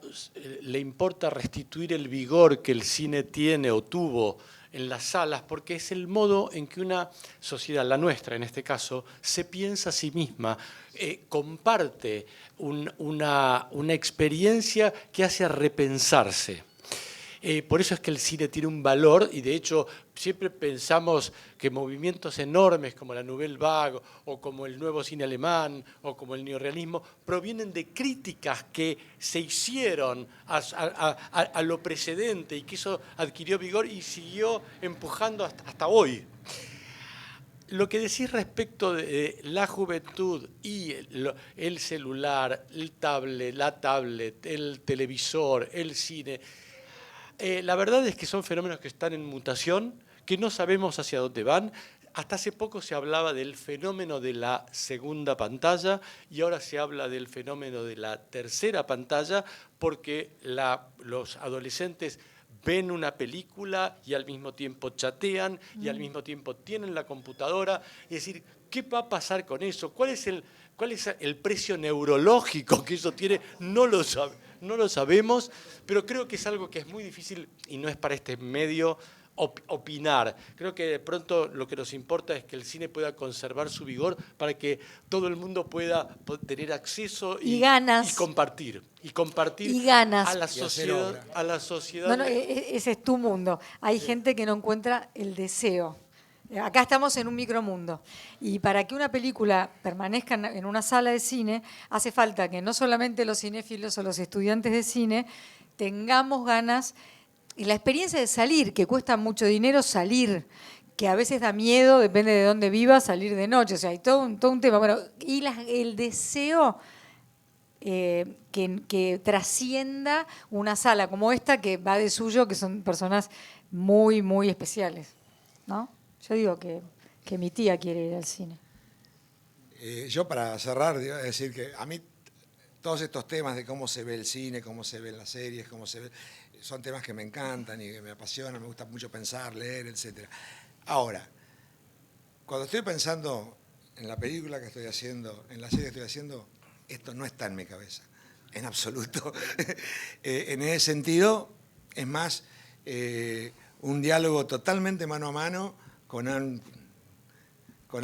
le importa restituir el vigor que el cine tiene o tuvo en las salas, porque es el modo en que una sociedad, la nuestra en este caso, se piensa a sí misma, comparte una experiencia que hace repensarse. Por eso es que el cine tiene un valor, y de hecho siempre pensamos que movimientos enormes como la Nouvelle Vague o como el nuevo cine alemán o como el neorrealismo provienen de críticas que se hicieron a lo precedente, y que eso adquirió vigor y siguió empujando hasta hoy. Lo que decís respecto de la juventud y el celular, la tablet, el televisor, el cine, la verdad es que son fenómenos que están en mutación, que no sabemos hacia dónde van. Hasta hace poco se hablaba del fenómeno de la segunda pantalla y ahora se habla del fenómeno de la tercera pantalla, porque los adolescentes ven una película y al mismo tiempo chatean y al mismo tiempo tienen la computadora. Es decir, ¿qué va a pasar con eso? ¿Cuál es el precio neurológico que eso tiene? No lo sabemos, pero creo que es algo que es muy difícil y no es para este medio opinar. Creo que de pronto lo que nos importa es que el cine pueda conservar su vigor para que todo el mundo pueda tener acceso y ganas. Y compartir y ganas. a la sociedad. No, ese es tu mundo. Hay gente que no encuentra el deseo. Acá estamos en un micromundo, y para que una película permanezca en una sala de cine hace falta que no solamente los cinéfilos o los estudiantes de cine tengamos ganas, y la experiencia de salir, que cuesta mucho dinero salir, que a veces da miedo, depende de dónde vivas, salir de noche, o sea, hay todo un tema. Bueno, y el deseo que trascienda una sala como esta, que va de suyo, que son personas muy, muy especiales, ¿no? Yo digo que mi tía quiere ir al cine. Yo, para cerrar, digo, decir que a mí todos estos temas de cómo se ve el cine, cómo se ven las series, son temas que me encantan y que me apasionan, me gusta mucho pensar, leer, etc. Ahora, cuando estoy pensando en la película que estoy haciendo, en la serie que estoy haciendo, esto no está en mi cabeza, en absoluto. En ese sentido, es más un diálogo totalmente mano a mano con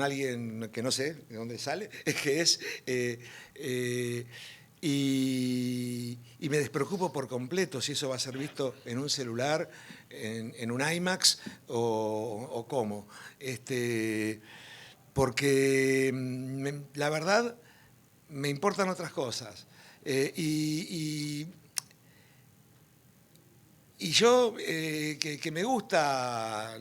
alguien que no sé de dónde sale, que es... y me despreocupo por completo si eso va a ser visto en un celular, en un IMAX o cómo. Porque la verdad me importan otras cosas. Y yo, que me gusta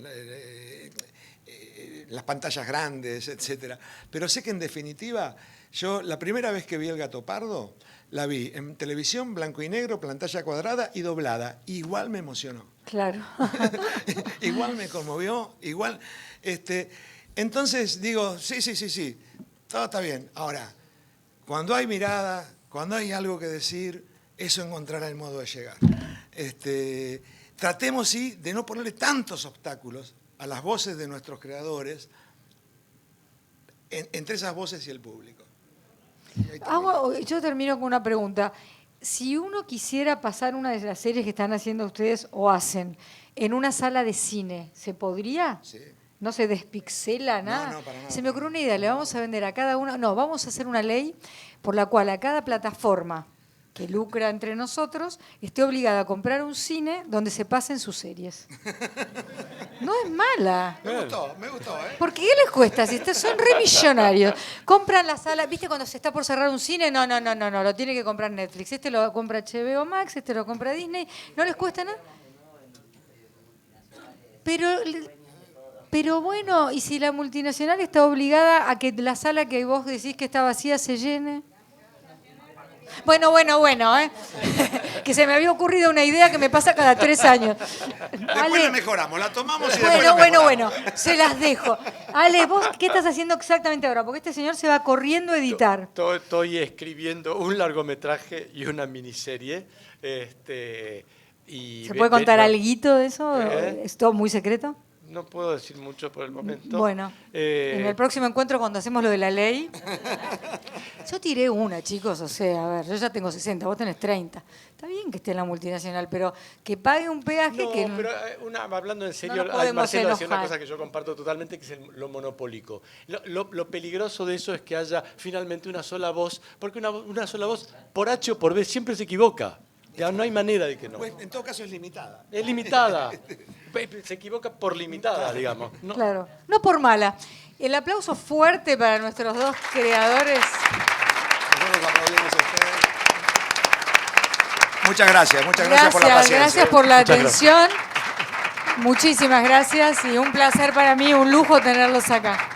las pantallas grandes, etcétera, pero sé que en definitiva, yo la primera vez que vi El Gato Pardo, la vi en televisión, blanco y negro, pantalla cuadrada y doblada. Igual me emocionó. Claro. Igual me conmovió, igual. Entonces digo, sí, todo está bien. Ahora, cuando hay mirada, cuando hay algo que decir, eso encontrará el modo de llegar. Tratemos, sí, de no ponerle tantos obstáculos a las voces de nuestros creadores, entre esas voces y el público. Yo termino con una pregunta. Si uno quisiera pasar una de las series que están haciendo ustedes o hacen en una sala de cine, ¿se podría? Sí. ¿No se despixela nada? No, para nada. Se me ocurrió una idea, le vamos a vender a cada una... No, vamos a hacer una ley por la cual a cada plataforma que lucra entre nosotros esté obligada a comprar un cine donde se pasen sus series. No es mala. Me gustó, Porque ¿qué les cuesta? Si son re millonarios. Compran la sala, ¿viste cuando se está por cerrar un cine? No, lo tiene que comprar Netflix. Este lo compra HBO Max, este lo compra Disney. ¿No les cuesta nada? Pero bueno, ¿y si la multinacional está obligada a que la sala que vos decís que está vacía se llene? Bueno, ¿eh? que se me había ocurrido una idea que me pasa cada 3 años. Después la mejoramos, la tomamos y después la Bueno, se las dejo. Ale, ¿vos qué estás haciendo exactamente ahora? Porque este señor se va corriendo a editar. Estoy escribiendo un largometraje y una miniserie. ¿Se puede contar alguito de eso? ¿Es todo muy secreto? No puedo decir mucho por el momento. Bueno, en el próximo encuentro cuando hacemos lo de la ley. Yo tiré una, chicos, o sea, a ver, yo ya tengo 60, vos tenés 30. Está bien que esté en la multinacional, pero que pague un peaje no, que... pero hablando en serio, no nos Marcelo podemos hacía una enojar. cosa que yo comparto totalmente, que es lo monopólico. Lo peligroso de eso es que haya finalmente una sola voz, porque una sola voz, por H o por B, siempre se equivoca. Ya no hay manera de que no. Pues, en todo caso es limitada. Es limitada. Se equivoca por limitada, digamos. ¿No? Claro, no por mala. El aplauso fuerte para nuestros dos creadores. Nosotros aplaudimos a ustedes. Muchas gracias por la paciencia. Gracias por la atención. Muchísimas gracias y un placer para mí, un lujo tenerlos acá.